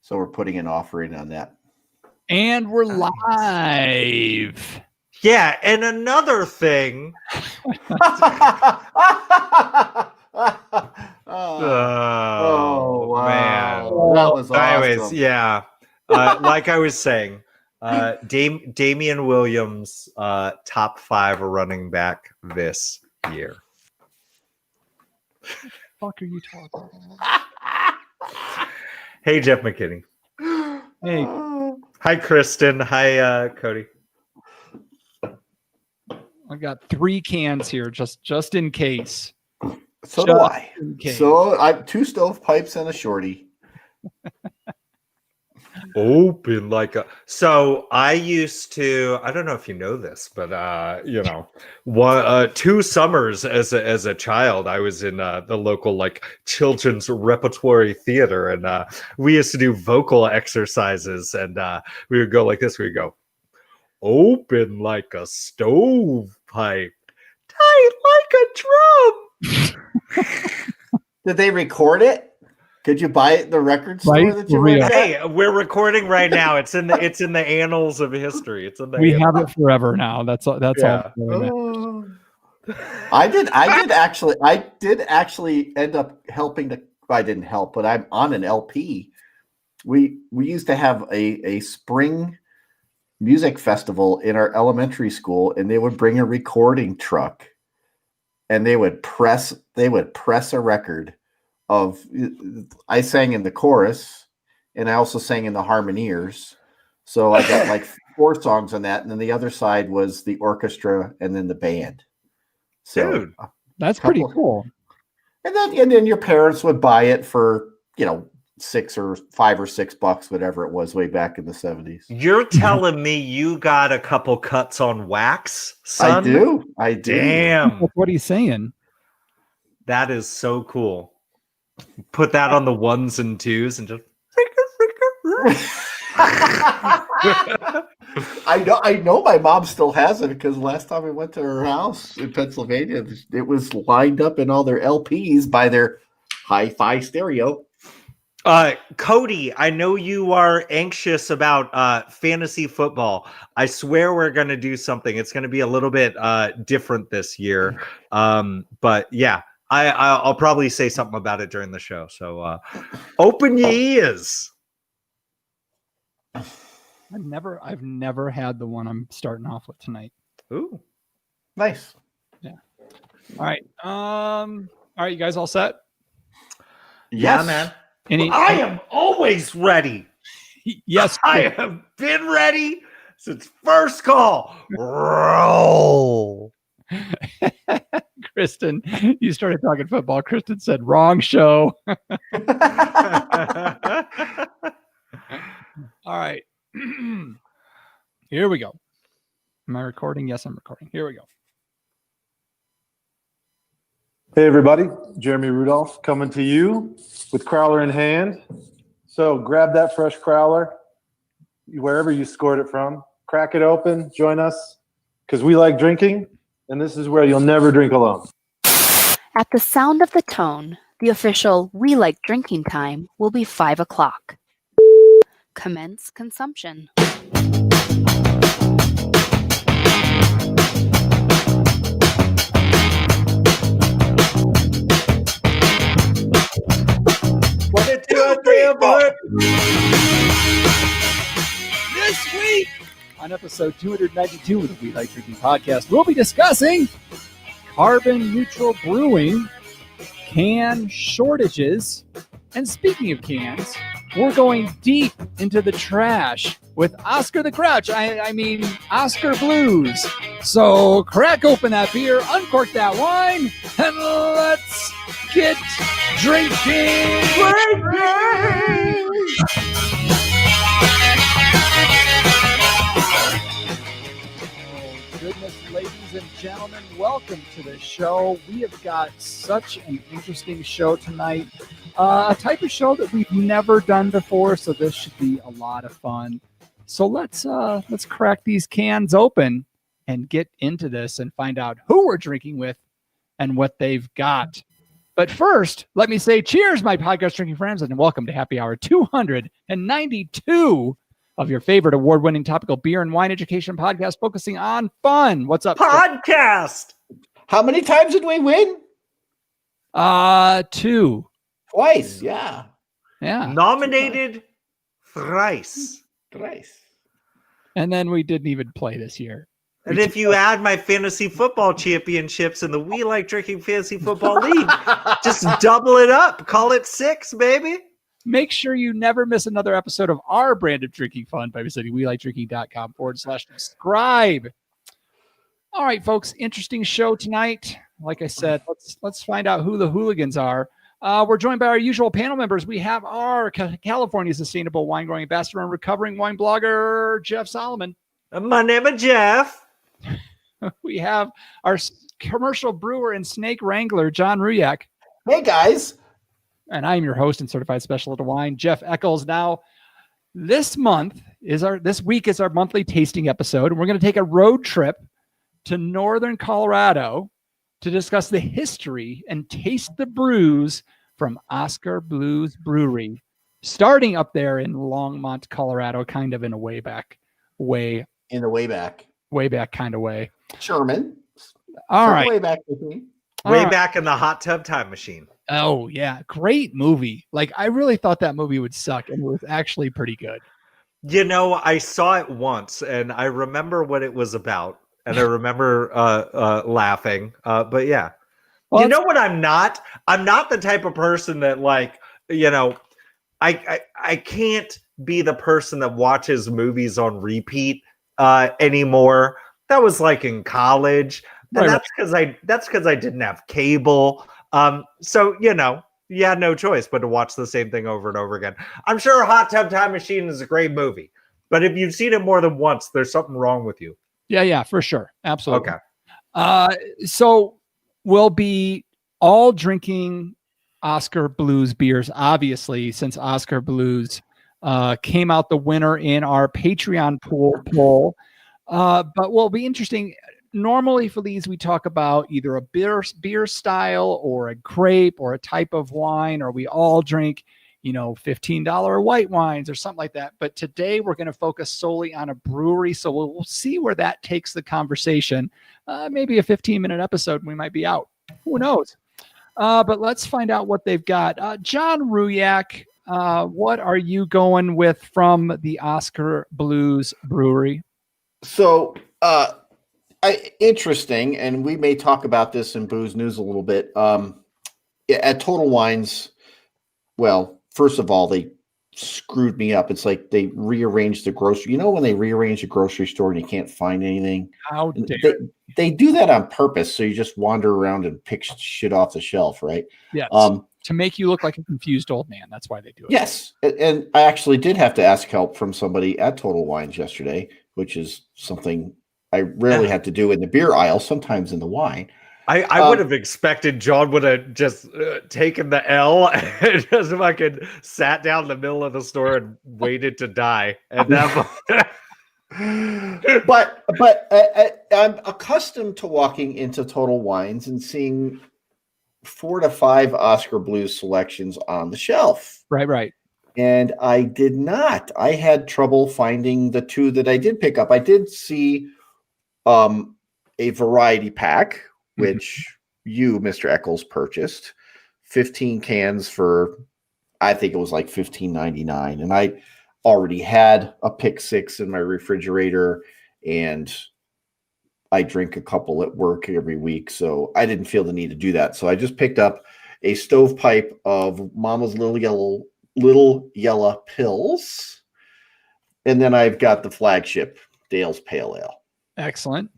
So we're putting an offering on that. And we're live. Yeah, and another thing. Oh, wow. Man. That was awesome. Anyways, yeah. Like I was saying, Damian Williams, top 5 running back this year. What the fuck are you talking about? Hey, Jeff McKinney. Hey. Hi, Kristen. Hi, Cody. I got 3 cans here just in case. So do I. So I have 2 stovepipes and a shorty. Open like a. So I used to. I don't know if you know this, but 2 summers as a child, I was in the local like children's repertory theater, and we used to do vocal exercises, and we would go like this. We would go, open like a stovepipe, tight like a drum. Did they record it? Could you buy it in the record store that you were at? Hey, we're recording right now. It's in the annals of history. It's in the. We have it forever now. That's all. I did actually end up helping to. I didn't help, but I'm on an LP. We used to have a spring music festival in our elementary school, and they would bring a recording truck, and they would press a record of. I sang in the chorus, and I also sang in the harmoniers. So I got like 4 songs on that, and then the other side was the orchestra and then the band. So dude, that's pretty cool. And then your parents would buy it for $5 or $6, whatever it was way back in the 70s. You're telling me you got a couple cuts on wax, son? I do. Damn. What are you saying? That is so cool. Put that on the 1s and 2s and just. I know my mom still has it because last time we went to her house in Pennsylvania, it was lined up in all their LPs by their hi-fi stereo. Cody, I know you are anxious about fantasy football. I swear we're going to do something. It's going to be a little bit different this year. But yeah, I'll probably say something about it during the show. So open your ears. I've never had the one I'm starting off with tonight. Ooh, nice. Yeah. All right. All right, you guys all set? Yes. Yeah, man. I am always ready. Yes. I have been ready since first call. Roll. Kristen, you started talking football. Kristen said, wrong show. All right. Here we go. Am I recording? Yes, I'm recording. Here we go. Hey, everybody. Jeremy Rudolph coming to you with Crowler in hand. So grab that fresh Crowler, wherever you scored it from. Crack it open. Join us because we like drinking, and this is where you'll never drink alone. At the sound of the tone, the official We Like Drinking time will be 5 o'clock. Commence consumption. This week on episode 292 of the We Like Drinking podcast, we'll be discussing carbon neutral brewing, can shortages, and speaking of cans, we're going deep into the trash with Oskar the Grouch. I mean, Oskar Blues. So crack open that beer, uncork that wine, and let's get drinking. Oh, goodness, ladies and gentlemen, welcome to the show. We have got such an interesting show tonight. A type of show that we've never done before, so this should be a lot of fun. So let's crack these cans open and get into this and find out who we're drinking with and what they've got. But first, let me say cheers, my podcast drinking friends, and welcome to Happy Hour 292 of your favorite award-winning topical beer and wine education podcast focusing on fun. What's up? Podcast. How many times did we win? 2. Twice. Yeah. Yeah. Nominated thrice. And then we didn't even play this year. And if you add my fantasy football championships in the We Like Drinking Fantasy Football League, just double it up. Call it 6, baby. Make sure you never miss another episode of our brand of drinking fun by visiting WeLikeDrinking.com/subscribe. All right, folks, interesting show tonight. Like I said, let's find out who the hooligans are. We're joined by our usual panel members. We have our California Sustainable Wine Growing Ambassador and recovering wine blogger, Jeff Solomon. My name is Jeff. We have our commercial brewer and snake wrangler, John Ruyak. Hey, guys. And I'm your host and certified specialist of wine, Jeff Eccles. Now, this week is our monthly tasting episode, and we're going to take a road trip to northern Colorado to discuss the history and taste the brews from Oskar Blues Brewery, starting up there in Longmont, Colorado, kind of in a way back kind of way. Sherman. All right. Way back with me. Way back in the hot tub time machine. Oh, yeah. Great movie. Like, I really thought that movie would suck, and it was actually pretty good. You know, I saw it once, and I remember what it was about, and I remember laughing. But yeah. Well, you know what I'm not? I'm not the type of person that, like, you know, I can't be the person that watches movies on repeat anymore. That was like in college. And that's because I didn't have cable. So, you know, you had no choice but to watch the same thing over and over again. I'm sure Hot Tub Time Machine is a great movie, but if you've seen it more than once, there's something wrong with you. Yeah, for sure. Absolutely. Okay. So we'll be all drinking Oskar Blues beers, obviously, since Oskar Blues came out the winner in our Patreon poll. But will be interesting. Normally for these, we talk about either a beer style or a grape or a type of wine, or we all drink, $15 white wines or something like that. But today we're going to focus solely on a brewery. So we'll see where that takes the conversation. Maybe a 15-minute episode, we might be out. Who knows? But let's find out what they've got. John Ruyak, what are you going with from the Oskar Blues Brewery? So, interesting, and we may talk about this in Booze News a little bit. At Total Wines, well, first of all, they screwed me up. It's like they rearranged the grocery. You know when they rearrange a grocery store and you can't find anything? How dare they do that on purpose, so you just wander around and pick shit off the shelf, right? Yes. To make you look like a confused old man. That's why they do it. Yes. And I actually did have to ask help from somebody at Total Wines yesterday, which is something I rarely had to do in the beer aisle, sometimes in the wine. I would have expected John would have just taken the L and just fucking sat down in the middle of the store and waited to die. And but I'm accustomed to walking into Total Wines and seeing 4 to 5 Oskar Blues selections on the shelf. Right. And I did not. I had trouble finding the 2 that I did pick up. I did see a variety pack, which you, Mr. Eccles, purchased 15 cans for, I think it was like $15.99. And I already had a pick 6 in my refrigerator, and I drink a couple at work every week. So I didn't feel the need to do that. So I just picked up a stovepipe of Mama's Little Yellow Pills. And then I've got the flagship Dale's Pale Ale. Excellent.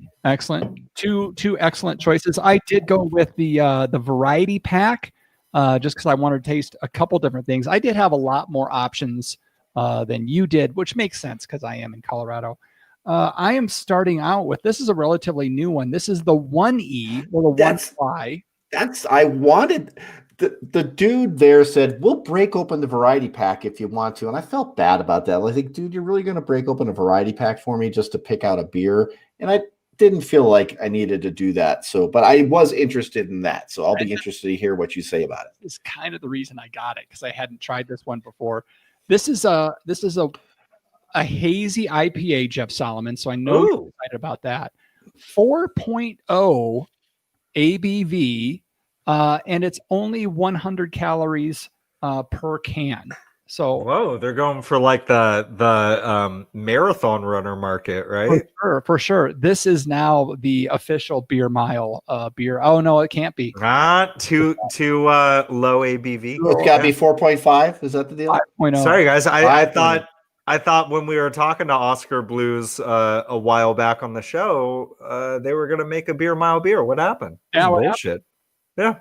Two excellent choices. I did go with the variety pack just because I wanted to taste a couple different things. I did have a lot more options than you did, which makes sense because I am in Colorado. I am starting out with, this is a relatively new one. This is the 1E or the 1Y. I wanted the dude there said, we'll break open the variety pack if you want to. And I felt bad about that. I think, dude, you're really going to break open a variety pack for me just to pick out a beer? And didn't feel like I needed to do that. So, but I was interested in that. So I'll be interested to hear what you say about it. Is kind of the reason I got it, because I hadn't tried this one before. This is a hazy IPA, Jeff Solomon. So I know you're excited about that. 4.0 ABV, and it's only 100 calories per can. So whoa, they're going for like the marathon runner market, right? For sure. This is now the official beer mile beer. Oh no, it can't be. Not too low ABV. It's got to be 4.5. Is that the deal? 5.0. Sorry guys, I thought when we were talking to Oskar Blues a while back on the show, they were going to make a beer mile beer. What happened? Yeah, Bullshit. Yeah.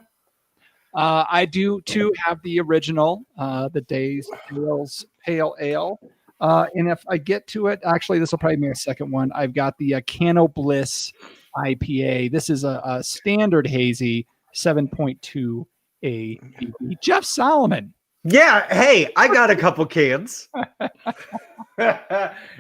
I do too have the original, the Days Ales Pale Ale. And if I get to it, actually, this will probably be my second one. I've got the Cano Bliss IPA. This is a standard hazy 7.2 ABV. Jeff Solomon. Yeah. Hey, I got a couple cans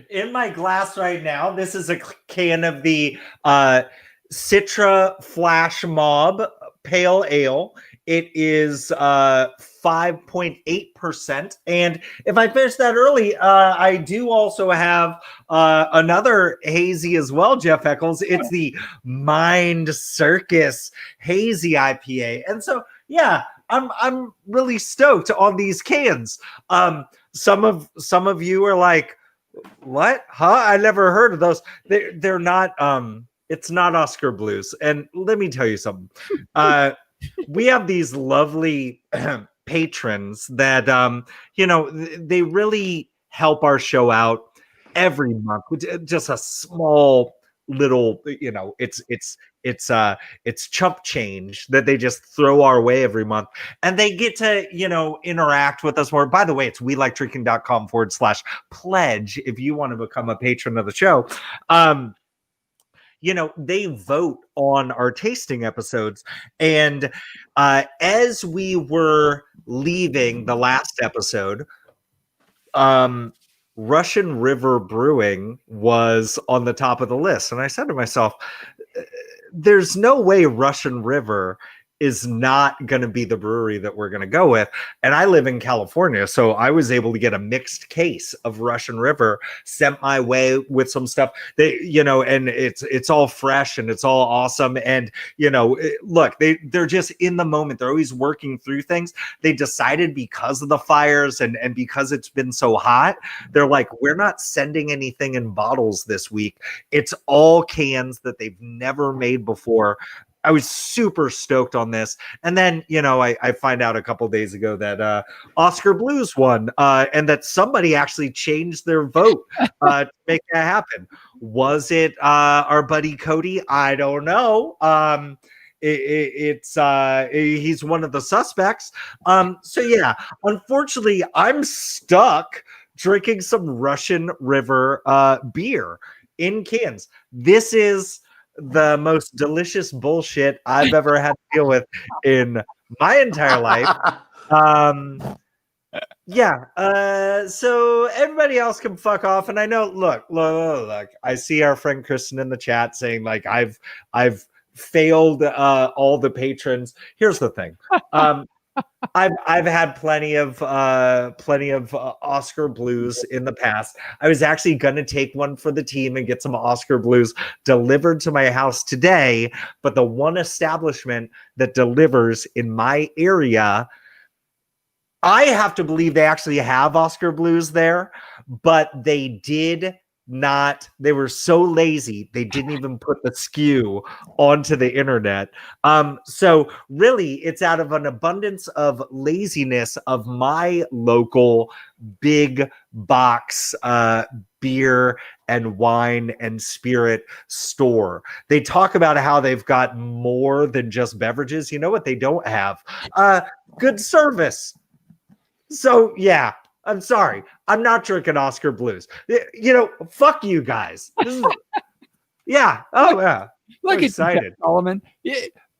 in my glass right now. This is a can of the Citra Flash Mob Pale Ale. It is 5.8%. And if I finished that early, I do also have another hazy as well, Jeff Eccles. It's the Mind Circus Hazy IPA. And so, yeah, I'm really stoked on these cans. Some of you are like, what? Huh? I never heard of those. They're not it's not Oskar Blues. And let me tell you something. We have these lovely patrons that they really help our show out every month with just a small little, it's chump change that they just throw our way every month, and they get to interact with us more. By the way, it's welikeDrinking.com/pledge if you want to become a patron of the show. They vote on our tasting episodes. And as we were leaving the last episode, Russian River Brewing was on the top of the list. And I said to myself, there's no way Russian River is not going to be the brewery that we're going to go with. And I live in California, so I was able to get a mixed case of Russian River sent my way with some stuff that, and it's all fresh and it's all awesome. And, look, they're just in the moment. They're always working through things. They decided because of the fires and because it's been so hot, they're like, we're not sending anything in bottles this week. It's all cans that they've never made before. I was super stoked on this. And then, I find out a couple days ago that Oskar Blues won and that somebody actually changed their vote to make that happen. Was it our buddy Cody? I don't know. He's one of the suspects. So yeah, unfortunately, I'm stuck drinking some Russian River beer in cans. This is the most delicious bullshit I've ever had to deal with in my entire life. So everybody else can fuck off. And I know, look, I see our friend Kristen in the chat saying like, I've failed all the patrons. Here's the thing. I've had plenty of Oskar Blues in the past. I was actually going to take one for the team and get some Oskar Blues delivered to my house today, but the one establishment that delivers in my area, I have to believe they actually have Oskar Blues there, but they did not. They were so lazy they didn't even put the SKU onto the internet. So really it's out of an abundance of laziness of my local big box beer and wine and spirit store. They talk about how they've got more than just beverages. You know what they don't have? Good service. So yeah, I'm sorry. I'm not drinking Oskar Blues. Fuck you guys. Yeah. Oh, yeah. Look at Solomon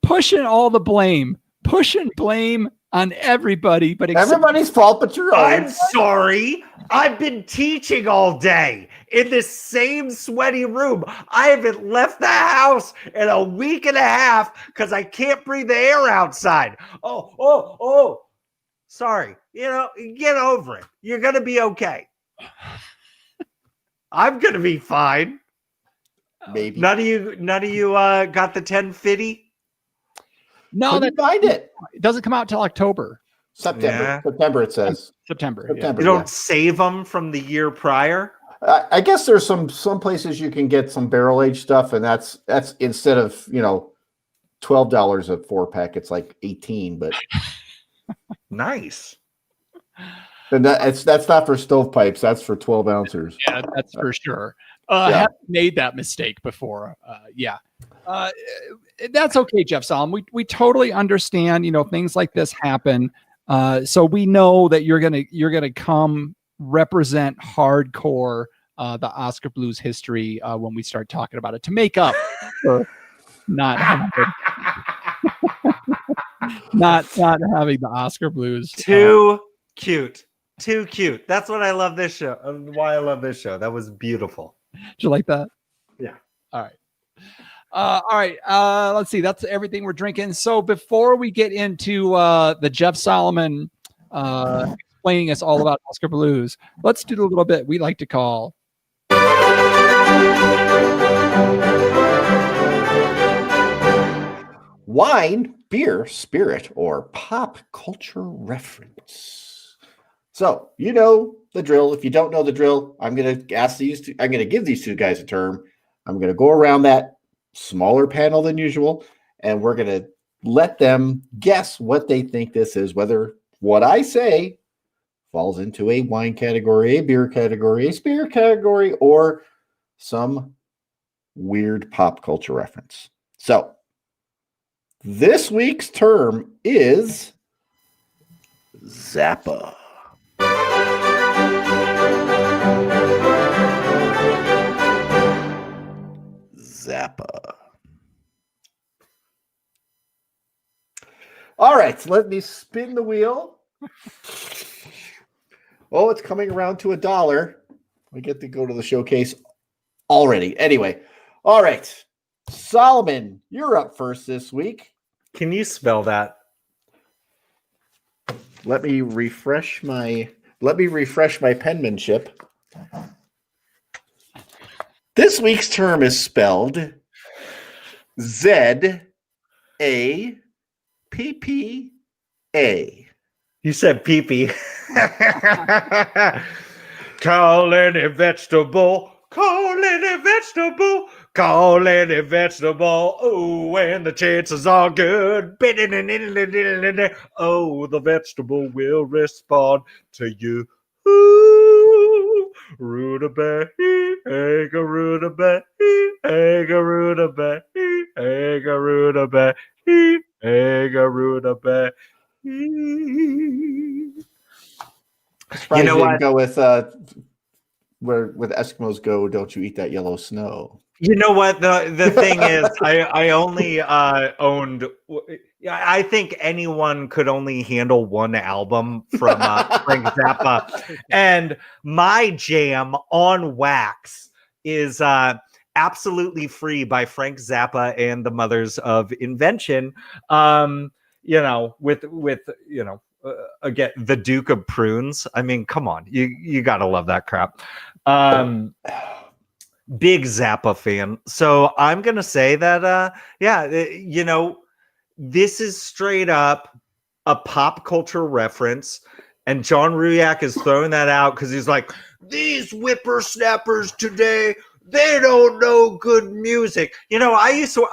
pushing all the blame. Pushing blame on everybody, but Everybody's fault, but your I'm own. sorry. I've been teaching all day in this same sweaty room. I haven't left the house in a week and a half because I can't breathe the air outside. Oh. Sorry. Get over it. You're going to be okay. I'm going to be fine. Maybe. None of you got the 1050? No, Couldn't find it. it doesn't come out till October, September. Yeah. September, it says. September. Yeah. September. You don't yeah. save them from the year prior? I guess there's some places you can get some barrel aged stuff, and that's instead of $12 a 4-pack, it's like 18. But Nice. and that's not for stovepipes. That's for 12 ounces. Yeah, that's for sure. Yeah. I have made that mistake before. That's okay, Jeff Solomon. We totally understand. Things like this happen. So we know that you're gonna come represent hardcore the Oskar Blues history when we start talking about it to make up for not having not having the Oskar Blues. Too cute. That's what I love this show. Why I love this show. That was beautiful. Did you like that? Yeah. All right. Let's see. That's everything we're drinking. So before we get into the Jeff Solomon explaining us all about Oskar Blues, let's do a little bit we like to call Wine, beer, spirit, or pop culture reference. So you know the drill. If you don't know the drill, I'm going to give these two guys a term. I'm going to go around that smaller panel than usual, and we're going to let them guess what they think this is, whether what I say falls into a wine category, a beer category, a spirit category, or some weird pop culture reference. So this week's term is Zappa. Zappa. All right, so let me spin the wheel. Oh, it's coming around to $1. We get to go to the showcase already. Anyway, all right. Solomon, you're up first this week. Can you spell that? Let me refresh my penmanship. This week's term is spelled ZAPPA. You said pee-pee. Call any vegetable. Call any vegetable. Call any vegetable. Oh, and the chances are good. Oh, the vegetable will respond to you. Ooh, rutabaga, egg a rutabaga, egg a rutabaga, egg a rutabaga, egg a rutabaga. You know what? Go with where Eskimos go. Don't you eat that yellow snow? You know what? The thing is, I only owned. I think anyone could only handle one album from Frank Zappa, and my jam on wax is Absolutely Free by Frank Zappa and the Mothers of Invention. Again, the Duke of Prunes. I mean, come on, you gotta love that crap. Big Zappa fan. So I'm gonna say that this is straight up a pop culture reference, and John Ruyak is throwing that out because he's like, these whippersnappers today, they don't know good music. I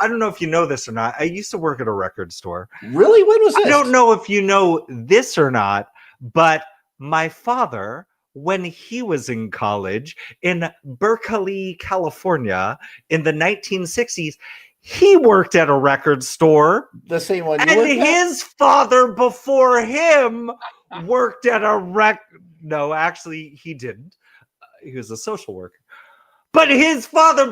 don't know if you know this or not. I used to work at a record store. Really? When was this? I don't know if you know this or not, but my father, when he was in college in Berkeley, California in the 1960s, he worked at a record store. The same one you and worked at? his father before him worked at a No, actually, he didn't. He was a social worker. But his father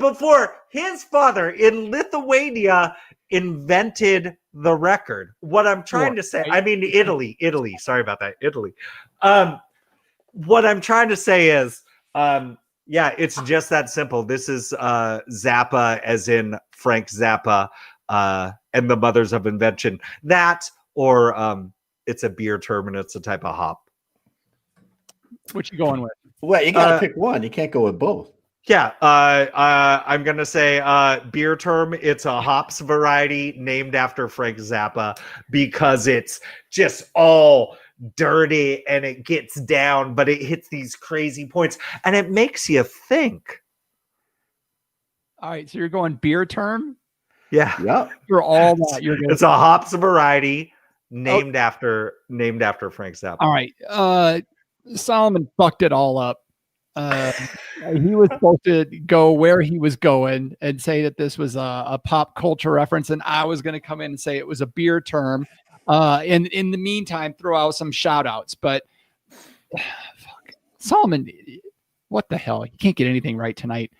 in Lithuania invented the record. What I'm trying to say, I mean, Italy. Sorry about that. Italy. What I'm trying to say is, yeah, it's just that simple. This is Zappa, as in Frank Zappa, and the Mothers of Invention. That, or it's a beer term and it's a type of hop. What you going with? Well, you got to pick one. You can't go with both. Yeah, I'm gonna say beer term. It's a hops variety named after Frank Zappa because it's just all dirty and it gets down, but it hits these crazy points and it makes you think. All right, so you're going beer term. Yeah. For all that, you're going. It's a hops variety named after Frank Zappa. All right, Solomon fucked it all up. He was supposed to go where he was going and say that this was a pop culture reference, and I was going to come in and say it was a beer term. In the meantime, throw out some shout outs. But fuck. Solomon, what the hell? You can't get anything right tonight.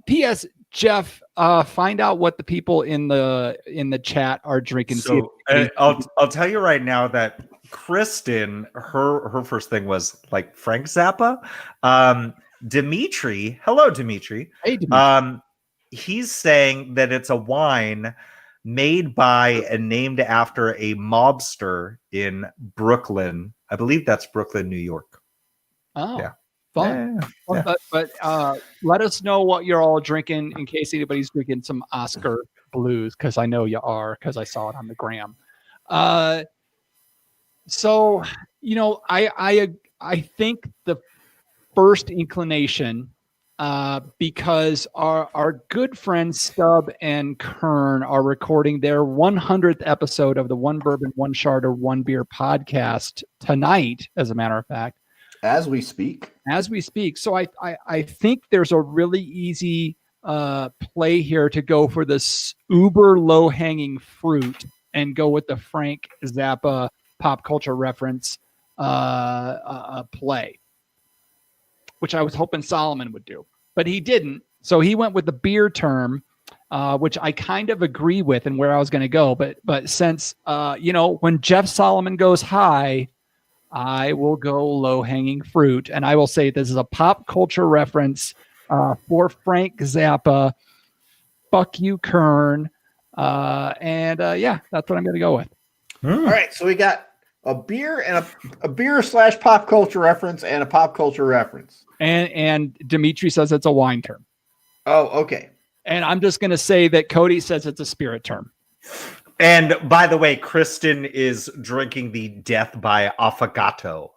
P.S. Jeff, find out what the people in the chat are drinking. So I'll tell you right now that Kristen, her first thing was like Frank Zappa. Dimitri, hello Dimitri. Hey, Dimitri. He's saying that it's a wine made by and named after a mobster in Brooklyn. I believe that's Brooklyn, New York. Oh, yeah. Fun. Yeah. But let us know what you're all drinking in case anybody's drinking some Oskar Blues, because I know you are, because I saw it on the gram. So, I think the first inclination, because our good friends Stub and Kern are recording their 100th episode of the One Bourbon, One Shard, or One Beer podcast tonight, as a matter of fact. As we speak. So I think there's a really easy play here to go for this uber low-hanging fruit and go with the Frank Zappa pop culture reference play, which I was hoping Solomon would do, but he didn't. So he went with the beer term, which I kind of agree with and where I was going to go. But since, when Jeff Solomon goes high, I will go low-hanging fruit, and I will say this is a pop culture reference for Frank Zappa. Fuck you, Kern. And that's what I'm going to go with. All right, so we got a beer and a beer / pop culture reference and a pop culture reference. And Dimitri says it's a wine term. Oh, okay. And I'm just going to say that Cody says it's a spirit term. And by the way, Kristen is drinking the Death by Affogato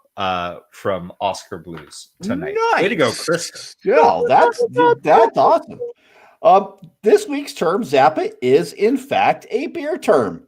from Oskar Blues tonight. Nice. Way to go, Kristen. Yeah, that's awesome. This week's term, Zappa, is in fact a beer term.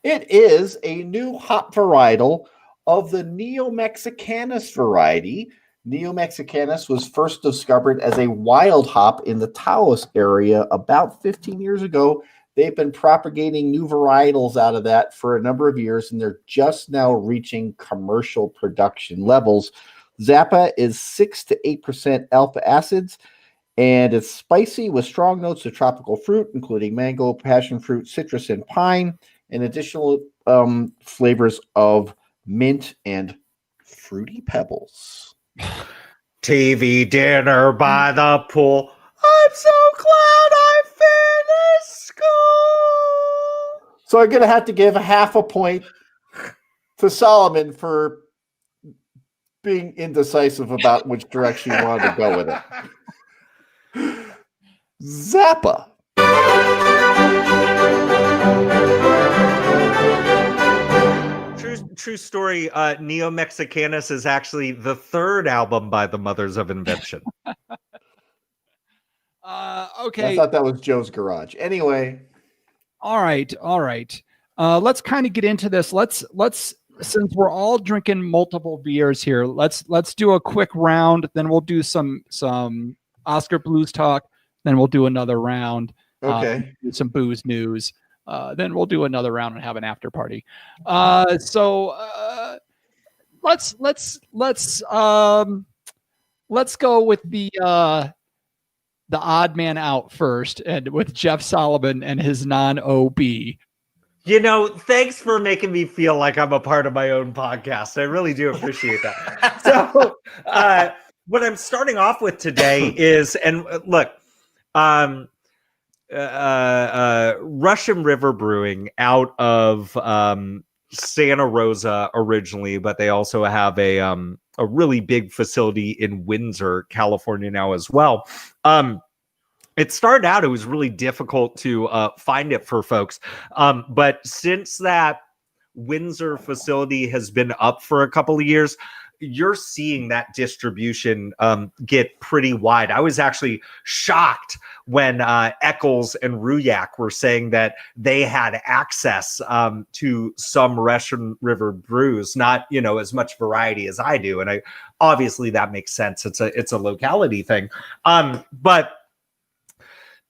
It is a new hop varietal of the Neo-Mexicanus variety. Neo-Mexicanus was first discovered as a wild hop in the Taos area about 15 years ago. They've been propagating new varietals out of that for a number of years, and they're just now reaching commercial production levels. Zappa is 6 to 8% alpha acids, and it's spicy with strong notes of tropical fruit, including mango, passion fruit, citrus, and pine, and additional flavors of mint and fruity pebbles. TV dinner by the pool. I'm so glad I finished school. So I'm going to have to give half a point to Solomon for being indecisive about which direction you wanted to go with it. Zappa. True story. Neo-Mexicanus is actually the third album by the Mothers of Invention. Okay. I thought that was Joe's Garage. Anyway. All right. Let's kind of get into this. Let's since we're all drinking multiple beers here, let's do a quick round. Then we'll do some Oskar Blues talk. Then we'll do another round. Okay. Do some booze news. Then we'll do another round and have an after party. So let's let's go with the odd man out first, and with Jeff Solomon and his non-OB. Thanks for making me feel like I'm a part of my own podcast. I really do appreciate that. So, what I'm starting off with today is, and look, Russian River Brewing out of Santa Rosa originally, but they also have a really big facility in Windsor, California now as well. It started out, it was really difficult to find it for folks. But since that Windsor facility has been up for a couple of years, you're seeing that distribution get pretty wide. I was actually shocked when Eccles and Ruyak were saying that they had access to some Russian River brews, not as much variety as I do, and obviously that makes sense. It's a locality thing, but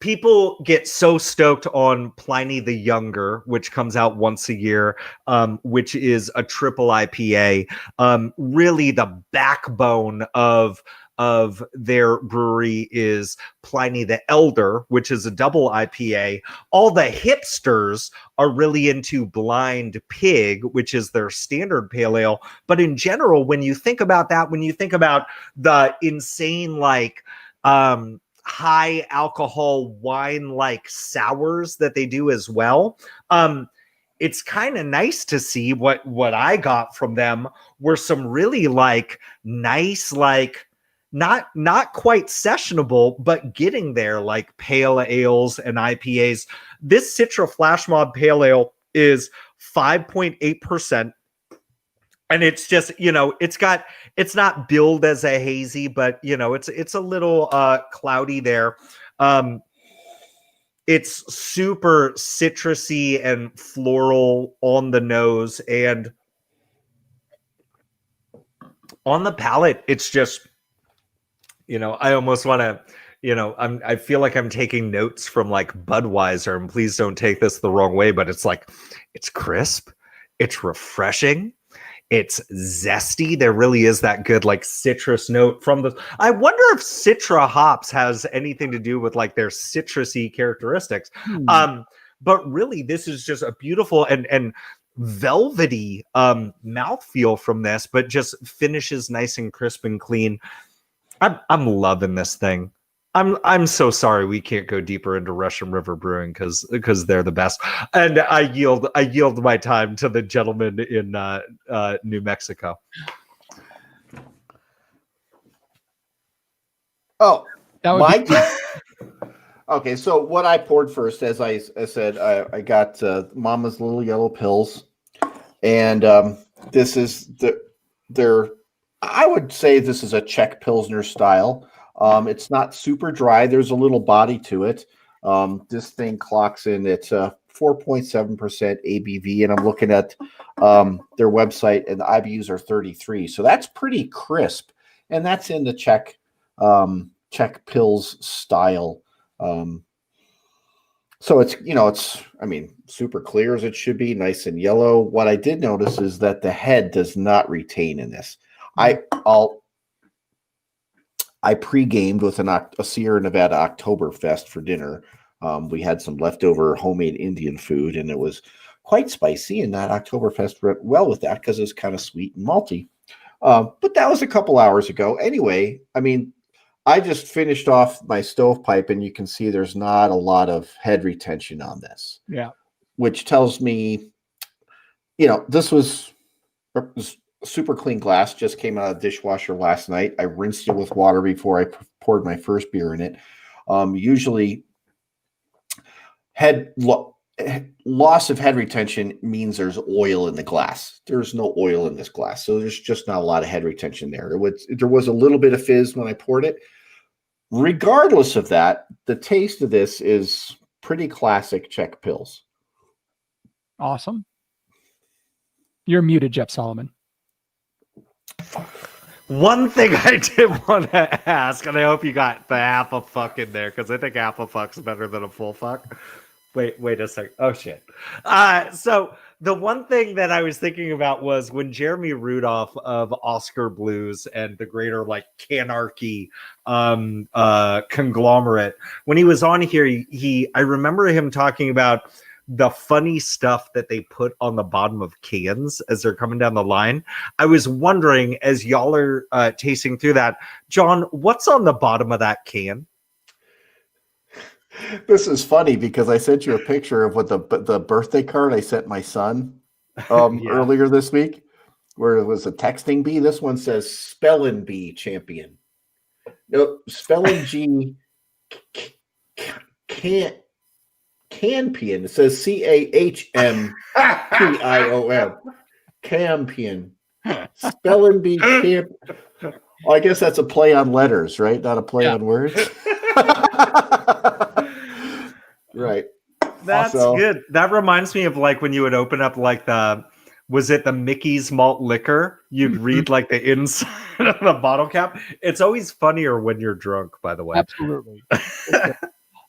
people get so stoked on Pliny the Younger, which comes out once a year, which is a triple IPA. Really, the backbone of their brewery is Pliny the Elder, which is a double IPA. All the hipsters are really into Blind Pig, which is their standard pale ale. But in general, when you think about that, when you think about the insane, high alcohol wine like sours that they do as well, it's kind of nice to see what I got from them were some really nice, not quite sessionable, but getting there, pale ales and IPAs. This Citra Flash Mob Pale Ale is 5.8%. And it's just, it's not billed as a hazy, but it's a little cloudy there. It's super citrusy and floral on the nose, and on the palate, it's just, I almost want to, I feel like I'm taking notes from Budweiser, and please don't take this the wrong way, but it's it's crisp, it's refreshing. It's zesty. There really is that good citrus note from the. I wonder if Citra hops has anything to do with their citrusy characteristics. But really, this is just a beautiful and velvety mouthfeel from this, but just finishes nice and crisp and clean. I'm loving this thing. I'm so sorry we can't go deeper into Russian River Brewing because they're the best. And I yield my time to the gentleman in New Mexico. Oh, that would my okay. So what I poured first, as I said, I got Mama's Little Yellow Pills, and this is their. I would say this is a Czech Pilsner style. It's not super dry. There's a little body to it. This thing clocks in at 4.7% ABV, and I'm looking at their website, and the IBUs are 33. So that's pretty crisp, and that's in the Czech Pils style. So it's super clear as it should be, nice and yellow. What I did notice is that the head does not retain in this. I pre-gamed with a Sierra Nevada Oktoberfest for dinner. We had some leftover homemade Indian food, and it was quite spicy, and that Oktoberfest went well with that because it was kind of sweet and malty. But that was a couple hours ago. Anyway, I just finished off my stovepipe, and you can see there's not a lot of head retention on this. Yeah. Which tells me, this was super clean glass, just came out of the dishwasher last night. I rinsed it with water before I poured my first beer in it. Usually loss of head retention means there's oil in the glass. There's no oil in this glass, so there's just not a lot of head retention there. There was a little bit of fizz when I poured it. Regardless of that, the taste of this is pretty classic Czech Pils. Awesome. You're muted, Jeff Solomon. One thing I did want to ask, and I hope you got the half a fuck in there, because I think half a fuck's better than a full fuck. Wait a second. Oh shit. So The one thing that I was thinking about was when Jeremy Rudolph of Oskar Blues and the greater like Canarchy conglomerate, when he was on here, I remember him talking about the funny stuff that they put on the bottom of cans as they're coming down the line. I was wondering, as y'all are tasting through that, John, what's on the bottom of that can? This is funny because I sent you a picture of what the birthday card I sent my son earlier this week, where it was a texting bee. This one says spelling bee champion. No, spelling G can't. Campion. It says CAHMPION. Campion. Spelling bee champ. Well, I guess that's a play on letters, right? Not a play on words. Right. That's good. That reminds me of like when you would open up like was it the Mickey's malt liquor? You'd read like the inside of the bottle cap. It's always funnier when you're drunk, by the way. Absolutely. Okay.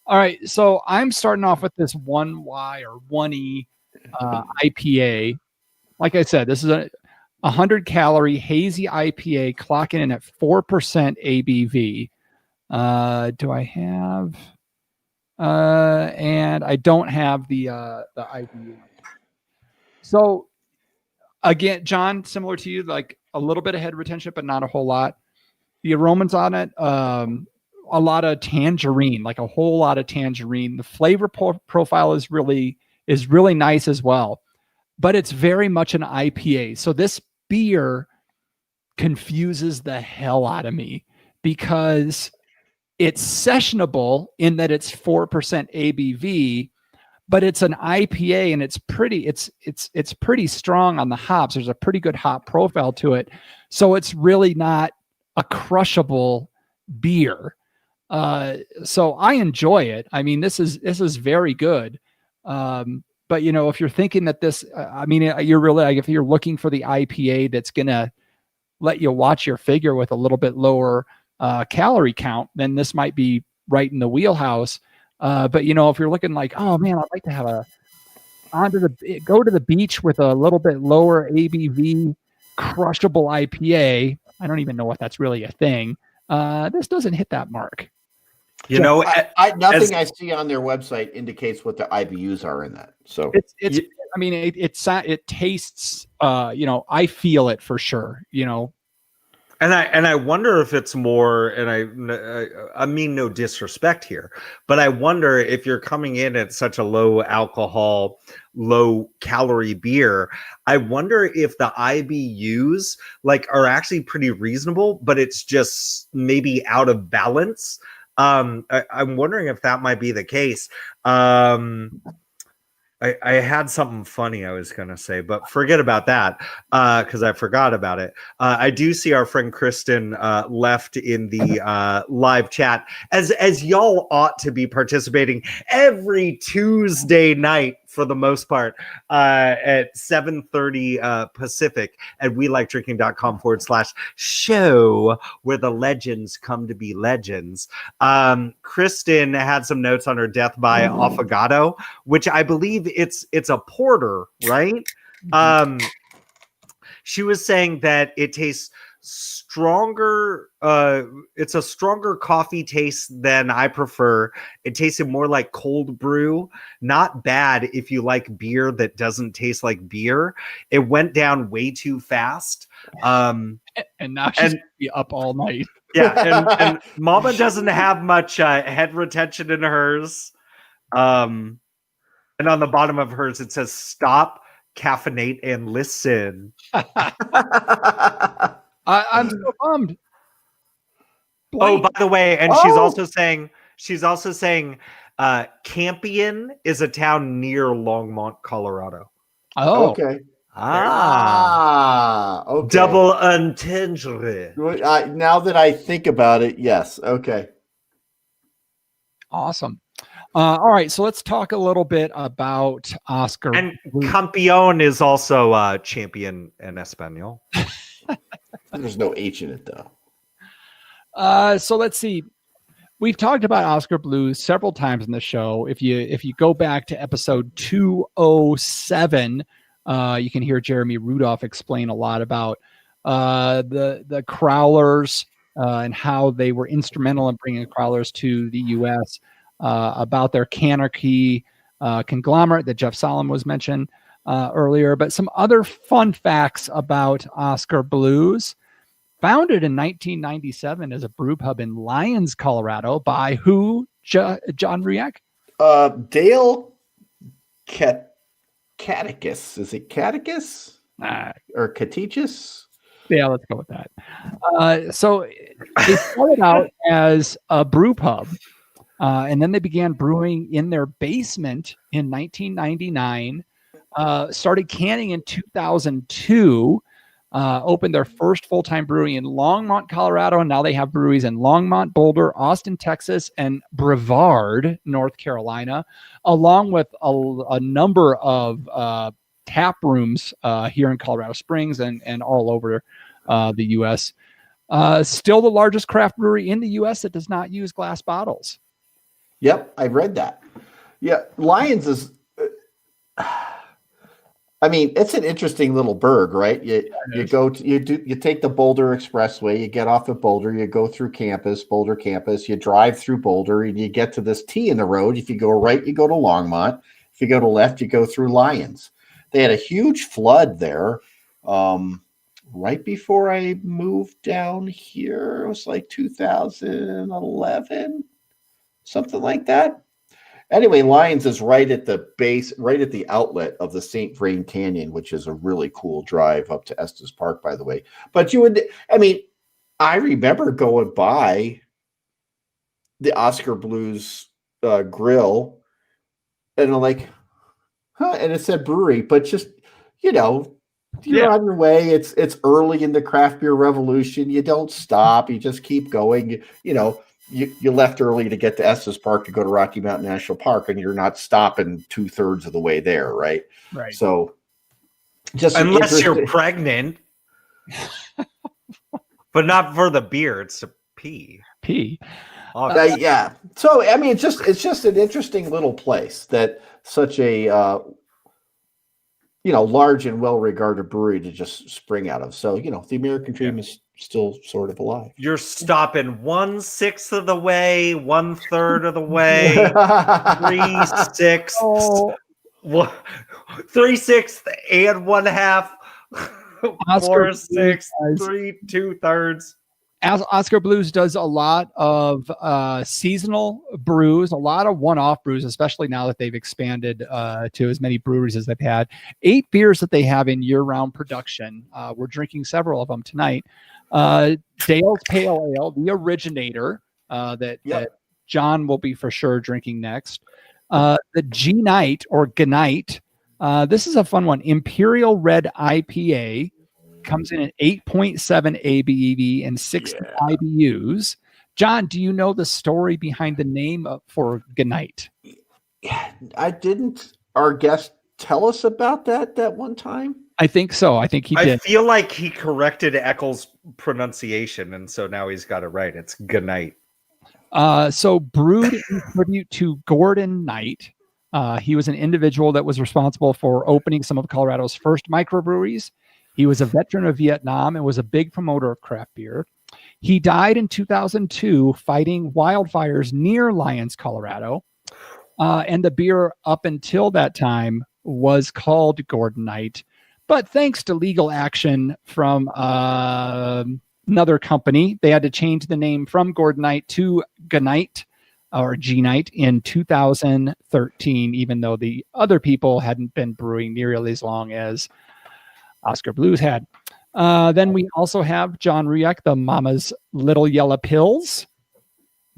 All right, so I'm starting off with this 1Y or 1E IPA. Like I said, this is a 100-calorie hazy IPA clocking in at 4% ABV. Do I have? And I don't have the IBU. So again, John, similar to you, like a little bit of head retention, but not a whole lot. The aromas on it, a lot of tangerine, like a whole lot of tangerine. The flavor profile is really nice as well, but it's very much an IPA. So this beer confuses the hell out of me because it's sessionable in that it's 4% ABV, but it's an IPA and it's pretty strong on the hops. There's a pretty good hop profile to it. So it's really not a crushable beer. So I enjoy it. I mean, this is very good. But you know, if you're thinking that this, you're really like, if you're looking for the IPA that's going to let you watch your figure with a little bit lower calorie count, then this might be right in the wheelhouse. But you know, if you're looking like, oh man, I'd like to have go to the beach with a little bit lower ABV crushable IPA. I don't even know if that's really a thing. This doesn't hit that mark. You know, nothing I see on their website indicates what the IBUs are in that. So it tastes, I feel it for sure, you know. And I wonder if it's more, and I mean no disrespect here, but I wonder if you're coming in at such a low alcohol, low calorie beer, I wonder if the IBUs like are actually pretty reasonable, but it's just maybe out of balance. I'm wondering if that might be the case. I had something funny I was going to say, but forget about that because I forgot about it. I do see our friend Kristen left in the live chat, as y'all ought to be participating every Tuesday night for the most part at 7:30 Pacific at welikedrinking.com/show, where the legends come to be legends. Kristen had some notes on her death by affogato, which I believe it's a porter, right? She was saying that it tastes stronger. It's a stronger coffee taste than I prefer. It tasted more like cold brew. Not bad if you like beer that doesn't taste like beer. It went down way too fast. And now she's gonna be up all night. Yeah, and Mama doesn't have much head retention in hers. And on the bottom of hers it says stop, caffeinate, and listen. I'm so bummed. Oh, by the way, and she's also saying Campion is a town near Longmont, Colorado. Oh, okay. Okay. Double entendre. Now that I think about it, yes. Okay. awesome. All right, so let's talk a little bit about Oskar. And Campion is also champion in Espanol. There's no H in it though. So let's see. We've talked about Oskar Blues several times in the show. If you go back to episode 207, You can hear Jeremy Rudolph explain a lot about the crowlers and how they were instrumental in bringing crowlers to the U.S., about their canarchy conglomerate that Jeff Solomon was mentioned earlier, but some other fun facts about Oskar Blues. Founded in 1997 as a brew pub in Lyons, Colorado, by who, John Riak? Dale Catechus. Is it Catechus? Or Catechus? Yeah, let's go with that. So they started out as a brew pub, and then they began brewing in their basement in 1999, started canning in 2002, opened their first full-time brewery in Longmont, Colorado, and now they have breweries in Longmont, Boulder, Austin, Texas, and Brevard, North Carolina, along with a number of tap rooms here in Colorado Springs and all over the U.S. Still the largest craft brewery in the U.S. that does not use glass bottles. Yep, I read that. Yeah, Lyons is... I mean, it's an interesting little burg, right? You take the Boulder Expressway, you get off at Boulder, you go through Boulder campus, you drive through Boulder, and you get to this T in the road. If you go right, you go to Longmont. If you go to left, you go through Lyons. They had a huge flood there right before I moved down here. It was like 2011, something like that. Anyway, Lyons is right at the base, right at the outlet of the St. Vrain Canyon, which is a really cool drive up to Estes Park, by the way. But I remember going by the Oskar Blues grill, and I'm like, huh, and it said brewery, but just, you're on your way. It's early in the craft beer revolution. You don't stop. You just keep going. You left early to get to Estes Park to go to Rocky Mountain National Park, and you're not stopping 2/3 of the way there, right? Right. So, just unless you're pregnant, but not for the beer. It's a pee. Yeah. So it's just an interesting little place that such a large and well-regarded brewery to just spring out of. So the American dream is still sort of alive. You're stopping 1/6 of the way, 1/3 of the way, 3/6, 3/6 and 1/2, 4/6, 2/3. Oskar Blues does a lot of seasonal brews, a lot of one-off brews, especially now that they've expanded to as many breweries as they've had. 8 beers that they have in year-round production. We're drinking several of them tonight. Dale's Pale Ale, the originator, that John will be for sure drinking next. The G-Night or G-Night. This is a fun one. Imperial Red IPA. Comes in at 8.7 ABV and 60 IBUs. John, do you know the story behind the name for G-Night? I didn't. Our guest tell us about that one time? I think so. I think he did. I feel like he corrected Eckel's pronunciation, and so now he's got it right. It's G-Night. So brewed in tribute to Gordon Knight. He was an individual that was responsible for opening some of Colorado's first microbreweries. He was a veteran of Vietnam and was a big promoter of craft beer. He died in 2002 fighting wildfires near Lyons, Colorado. And the beer up until that time was called Gordon Knight. But thanks to legal action from another company, they had to change the name from Gordon Knight to G-Night or G-Night in 2013, even though the other people hadn't been brewing nearly as long as Oskar Blues had. Then we also have John Riak, the Mama's Little Yellow Pills,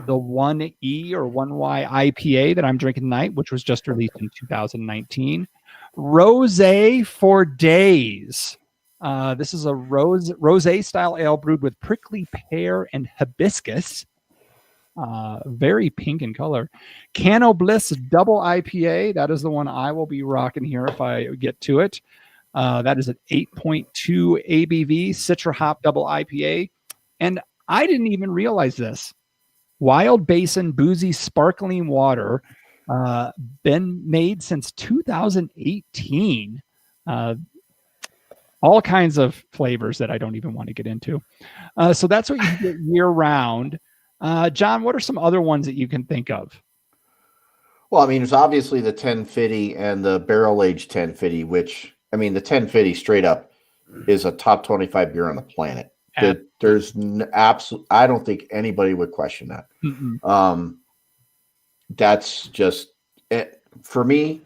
the 1E or 1Y IPA that I'm drinking tonight, which was just released in 2019. Rosé for Days. This is a rosé style ale brewed with prickly pear and hibiscus. Very pink in color. Cano Bliss Double IPA. That is the one I will be rocking here if I get to it. That is an 8.2 ABV Citra Hop Double IPA. And I didn't even realize this. Wild Basin Boozy Sparkling Water, been made since 2018. all kinds of flavors that I don't even want to get into. So that's what you get year round. John, what are some other ones that you can think of? Well, I mean, there's obviously the 1050 and the barrel aged 1050, which, I mean, the 1050 straight up is a top 25 beer on the planet. There's absolute, I don't think anybody would question that. That's just, for me,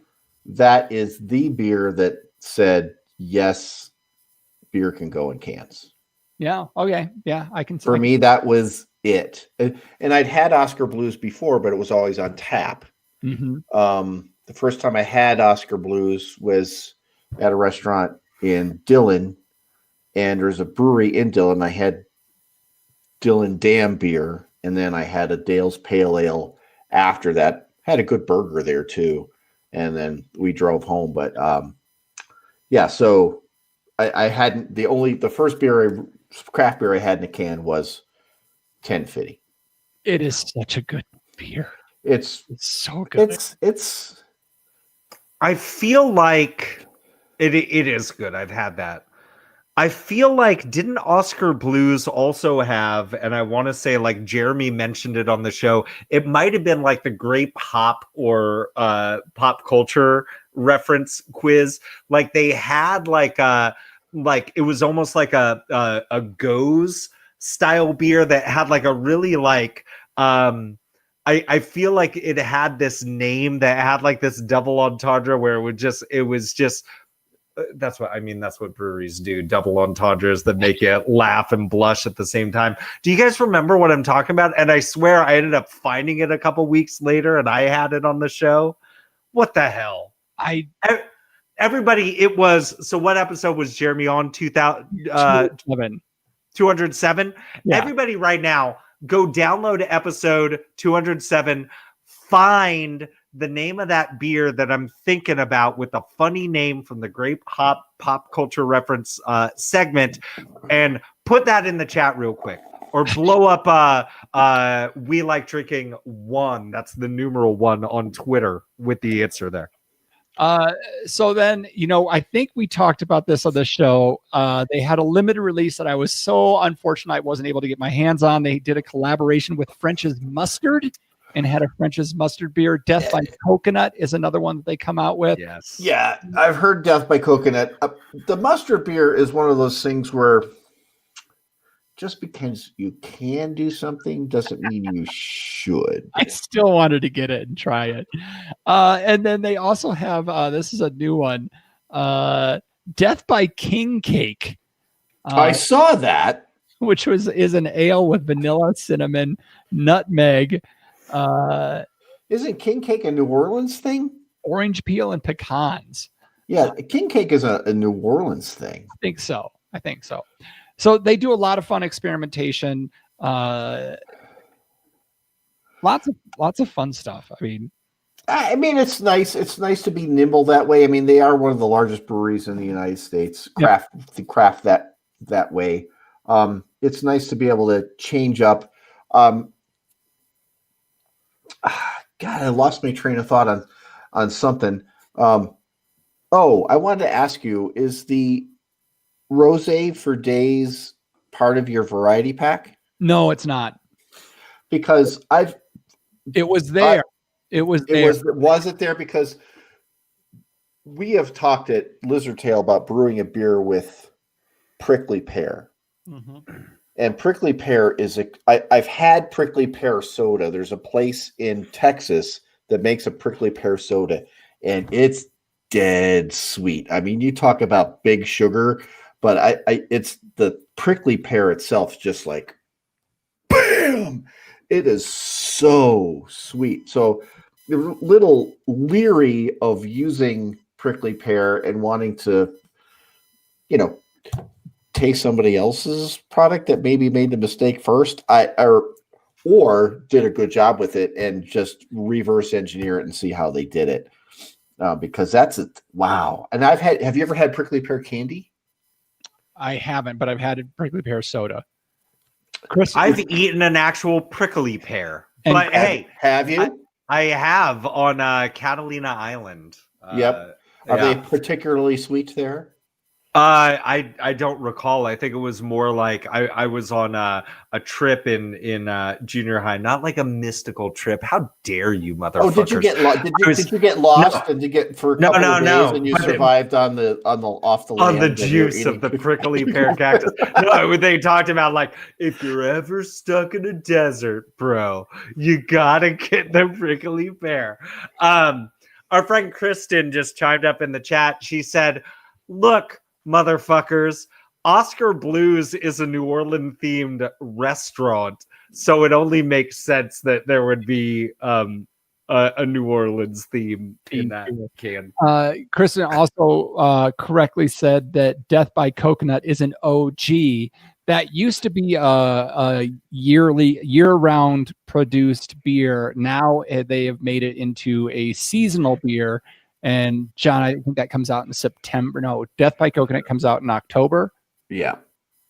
that is the beer that said, yes, beer can go in cans. Yeah. Okay. Yeah. I can. For me, that was it. And I'd had Oskar Blues before, but it was always on tap. The first time I had Oskar Blues was at a restaurant in Dillon, and there's a brewery in Dillon. I had Dillon Dam beer, and then I had a Dale's Pale Ale after that. Had a good burger there too, and then we drove home. But yeah, so I hadn't, the first craft beer I had in a can was 1050. It is such a good beer. It's so good. It's I feel like it is good. I've had that. I feel like, didn't Oskar Blues also have, and I want to say like Jeremy mentioned it on the show, it might have been like the grape hop or pop culture reference quiz. Like they had like it was almost like a Goes style beer that had like a really like I feel like it had this name that had like this double entendre where it was just that's what breweries do, double entendres that make you laugh and blush at the same time. Do you guys remember what I'm talking about? And I swear I ended up finding it a couple weeks later and I had it on the show. What the hell? Everybody, it was, so what episode was Jeremy on? 207. Yeah. Everybody right now, go download episode 207, find the name of that beer that I'm thinking about with a funny name from the grape hop pop culture reference segment, and put that in the chat real quick, or blow up We Like Drinking 1. That's the numeral 1 on Twitter with the answer there. So then, I think we talked about this on the show. They had a limited release that I was so unfortunate I wasn't able to get my hands on. They did a collaboration with French's Mustard and had a French's Mustard beer. Death by Coconut is another one that they come out with. Yes. Yeah, I've heard Death by Coconut. The mustard beer is one of those things where just because you can do something doesn't mean you should. I still wanted to get it and try it. And then they also have, this is a new one, Death by King Cake. I saw that. Which is an ale with vanilla, cinnamon, nutmeg. Isn't King Cake a New Orleans thing? Orange peel and pecans. Yeah, King Cake is a New Orleans thing. I think so. So they do a lot of fun experimentation. Lots of fun stuff. I mean, it's nice. It's nice to be nimble that way. I mean, they are one of the largest breweries in the United States. Craft that way. It's nice to be able to change up. God, I lost my train of thought on something. I wanted to ask you: is the Rosé for Days part of your variety pack? No, it's not. Because it was there. Was it there? Because we have talked at Lizard Tail about brewing a beer with prickly pear. Mm-hmm. And prickly pear I've had prickly pear soda. There's a place in Texas that makes a prickly pear soda, and it's dead sweet. I mean, you talk about big sugar, but it's the prickly pear itself, just like, bam! It is so sweet. So a little leery of using prickly pear and wanting to, taste somebody else's product that maybe made the mistake first, or did a good job with it and just reverse engineer it and see how they did it. Because that's wow. And have you ever had prickly pear candy? I haven't, but I've had prickly pear soda. Chris, I've eaten an actual prickly pear. But hey, have you? I have on Catalina Island. Yep. Are they Yeah. particularly sweet there? I don't recall. I think it was more like I was on a trip in junior high, not like a mystical trip. How dare you, motherfuckers? Oh, did you get lost? Did you get lost and you get for a No, couple no, of days no. and you But survived on the off the land on the and you're juice of eating- the prickly pear cactus. No, they talked about like if you're ever stuck in a desert, bro, you gotta get the prickly pear. Our friend Kristen just chimed up in the chat. She said, "Look, motherfuckers, Oskar Blues is a New Orleans themed restaurant, so it only makes sense that there would be a New Orleans theme in that can." Kristen also correctly said that Death by Coconut is an OG. That used to be a year-round produced beer. Now they have made it into a seasonal beer. And John, I think that comes out in September. No, Death by Coconut comes out in October. Yeah,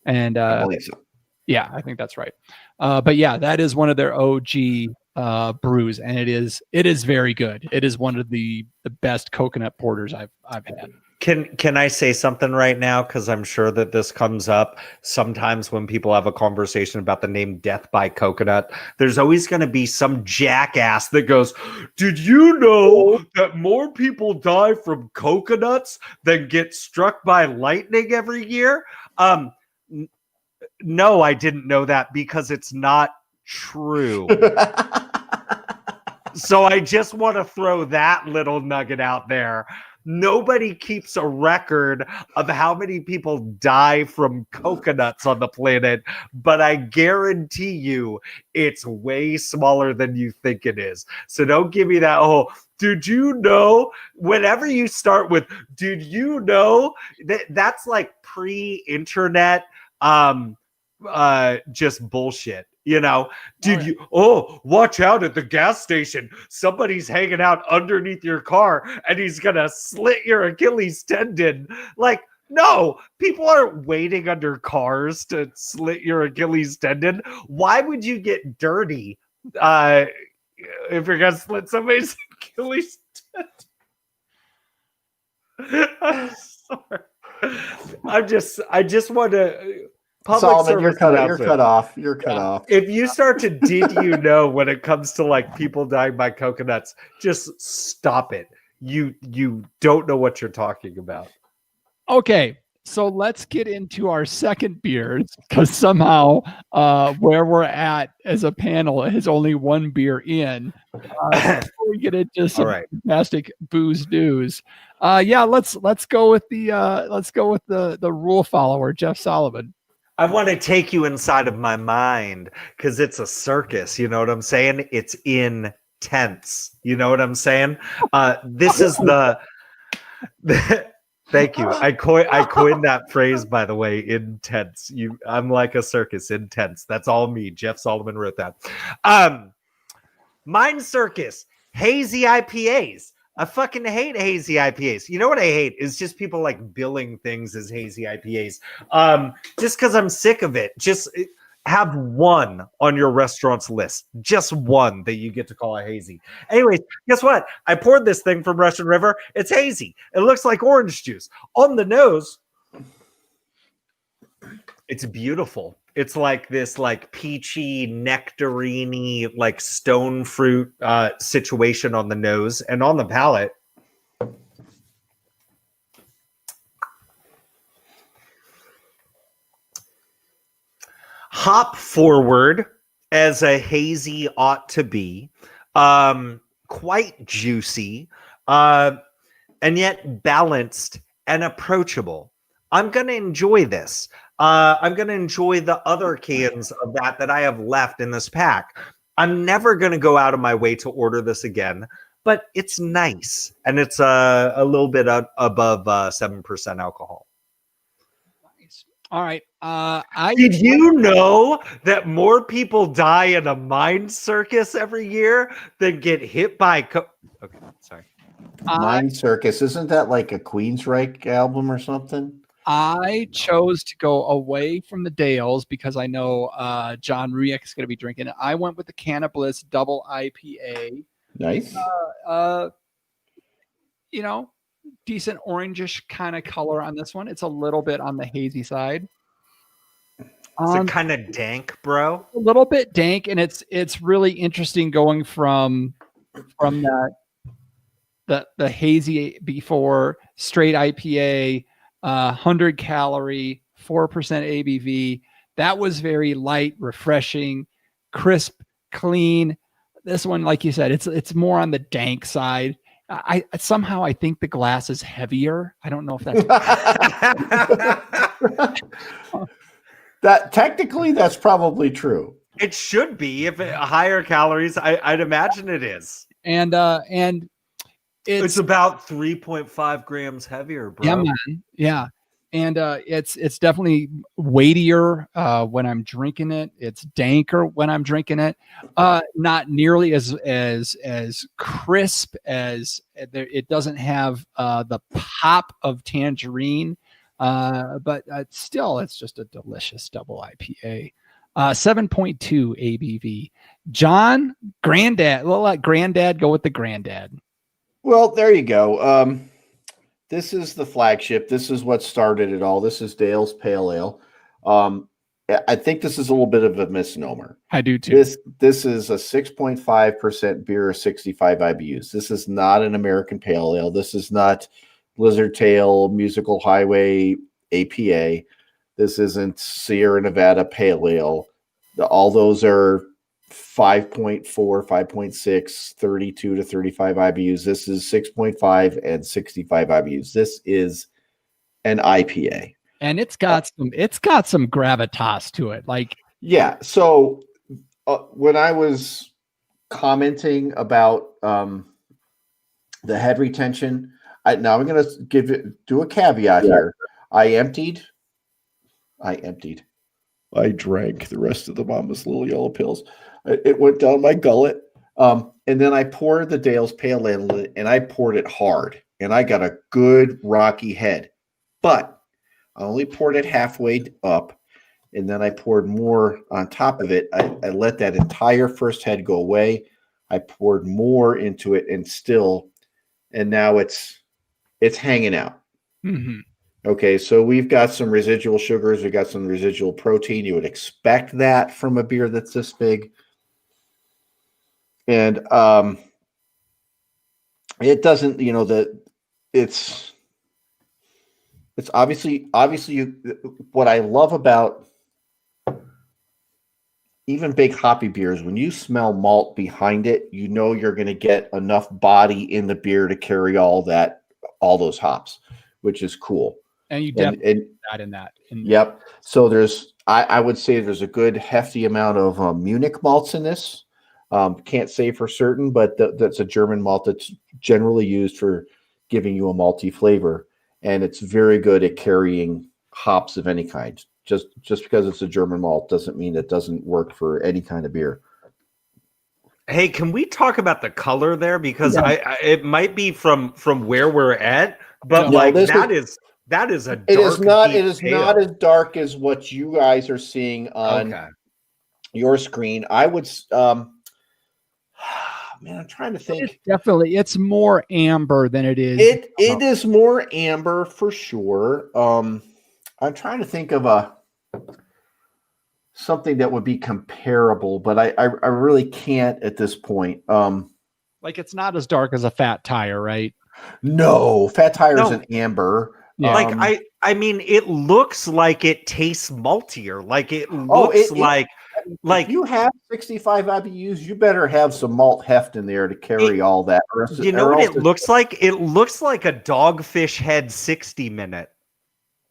And I believe so. yeah, I think that's right. But yeah, that is one of their OG brews, and it is very good. It is one of the best coconut porters I've had. Can I say something right now? Because I'm sure that this comes up sometimes when people have a conversation about the name Death by Coconut. There's always going to be some jackass that goes, "Did you know that more people die from coconuts than get struck by lightning every year?" No, I didn't know that because it's not true. So I just want to throw that little nugget out there. Nobody keeps a record of how many people die from coconuts on the planet, but I guarantee you it's way smaller than you think it is. So don't give me that, "Oh, did you know?" Whenever you start with, "Did you know?" That's like pre-internet just bullshit. Did you watch out at the gas station, somebody's hanging out underneath your car and he's gonna slit your Achilles tendon. Like, no, people aren't waiting under cars to slit your Achilles tendon. Why would you get dirty if you're gonna slit somebody's Achilles tendon? I'm sorry. I just want to Solomon, you're cut off. You're cut off. If you start to did you know when it comes to like people dying by coconuts, just stop it. You don't know what you're talking about. Okay, so let's get into our second beers because somehow where we're at as a panel is only one beer in. Before we get into some fantastic booze news, let's go with the rule follower, Jeff Solomon. I want to take you inside of my mind because it's a circus. You know what I'm saying? It's intense. You know what I'm saying? This is Thank you. I coined that phrase, by the way. Intense. I'm like a circus. Intense. That's all me. Jeff Solomon wrote that. Mind Circus. Hazy IPAs. I fucking hate hazy IPAs. You know what I hate is just people like billing things as hazy IPAs. Just because I'm sick of it. Just have one on your restaurant's list. Just one that you get to call a hazy. Anyways, guess what? I poured this thing from Russian River. It's hazy. It looks like orange juice. On the nose, it's beautiful. It's like this like peachy, nectarine-y, like stone fruit situation on the nose, and on the palate. Hop forward as a hazy ought to be. Quite juicy, and yet balanced and approachable. I'm going to enjoy this. I'm going to enjoy the other cans of that I have left in this pack. I'm never going to go out of my way to order this again, but it's nice. And it's a little bit above 7% alcohol. Nice. All right. Did you know that more people die in a mind circus every year than get hit by okay, sorry. Mind Circus. Isn't that like a Queensryche album or something? I chose to go away from the Dales because I know John Ruick is going to be drinking it. I went with the Cannabis Double IPA. Nice. decent orangish kind of color on this one. It's a little bit on the hazy side. Is it kind of dank, bro? A little bit dank, and it's really interesting going from the hazy before straight IPA, 100 calorie, 4% ABV. That was very light, refreshing, crisp, clean. This one, like you said, it's more on the dank side. I somehow I think the glass is heavier. I don't know if that's that technically that's probably true. It should be if it higher calories. I'd imagine it is. And it's about 3.5 grams heavier, bro. Yeah, man. Yeah. And it's definitely weightier when I'm drinking it. It's danker when I'm drinking it. Not nearly as crisp as it doesn't have the pop of tangerine, but still, it's just a delicious double IPA. 7.2 ABV. John, Granddad. We'll let Granddad go with the Granddad. Well, there you go. This is the flagship. This is what started it all. This is Dale's Pale Ale. I think this is a little bit of a misnomer. I do too. This is a 6.5% beer, 65 IBUs. This is not an American Pale Ale. This is not Lizard Tail, Musical Highway, APA. This isn't Sierra Nevada Pale Ale. All those are 5.4, 5.6, 32 to 35 IBUs. This is 6.5 and 65 IBUs. This is an IPA. And it's got some gravitas to it. Like, yeah. So when I was commenting about the head retention, now I'm going to do a caveat here. I drank the rest of the Mama's Little Yellow Pills. It went down my gullet. And then I poured the Dale's Pale Ale in, and I poured it hard. And I got a good rocky head. But I only poured it halfway up. And then I poured more on top of it. I let that entire first head go away. I poured more into it and now it's hanging out. Mm-hmm. Okay, so we've got some residual sugars. We've got some residual protein. You would expect that from a beer that's this big. And it doesn't, it's obviously what I love about even big hoppy beers, when you smell malt behind it, you're going to get enough body in the beer to carry all those hops, which is cool. And you definitely that in that. Yep. So I would say there's a good hefty amount of Munich malts in this. Can't say for certain, but that's a German malt that's generally used for giving you a malty flavor. And it's very good at carrying hops of any kind. Just because it's a German malt doesn't mean it doesn't work for any kind of beer. Hey, can we talk about the color there? Because it might be from where we're at, but that is a dark. It is not as dark as what you guys are seeing on your screen. I would man, I'm trying to think. It's more amber than it is. It is more amber for sure. I'm trying to think of something that would be comparable, but I really can't at this point. Like it's not as dark as a Fat Tire, right? No, Fat Tire is an amber. Yeah. Like I mean, it looks like it tastes maltier. Like it looks like if you have 65 IBUs, you better have some malt heft in there to carry all that. You know what it looks like? It looks like a Dogfish Head 60 minute.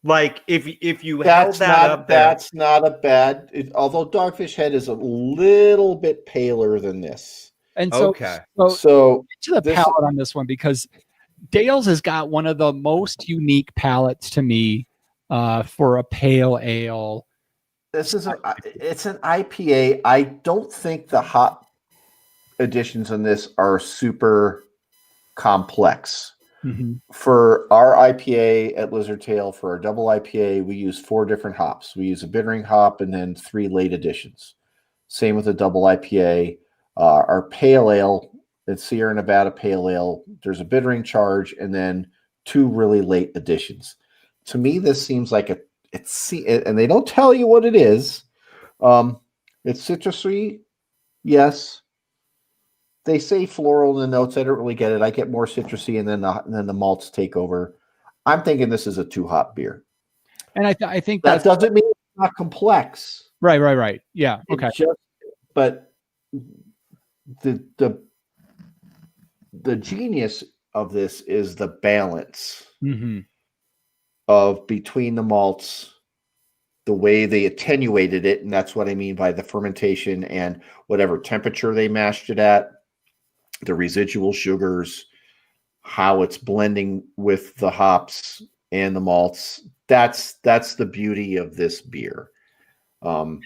Like if you held that up there. That's not a bad. Although Dogfish Head is a little bit paler than this. And so to the palate on this one, because Dale's has got one of the most unique palates to me for a pale ale. It's an IPA. I don't think the hop additions on this are super complex. Mm-hmm. For our IPA at Lizard Tail, for our double IPA, we use 4 different hops. We use a bittering hop and then 3 late additions. Same with the double IPA. Our pale ale, the Sierra Nevada Pale Ale, there's a bittering charge, and then two really late additions. To me, this seems like and they don't tell you what it is. It's citrusy, yes. They say floral in the notes. I don't really get it. I get more citrusy, and then the malts take over. I'm thinking this is a 2-hop beer. And I think that doesn't mean it's not complex. Right. Yeah. Okay. But the genius of this is the balance of between the malts, the way they attenuated it, and that's what I mean by the fermentation and whatever temperature they mashed it at, the residual sugars, how it's blending with the hops and the malts. That's the beauty of this beer.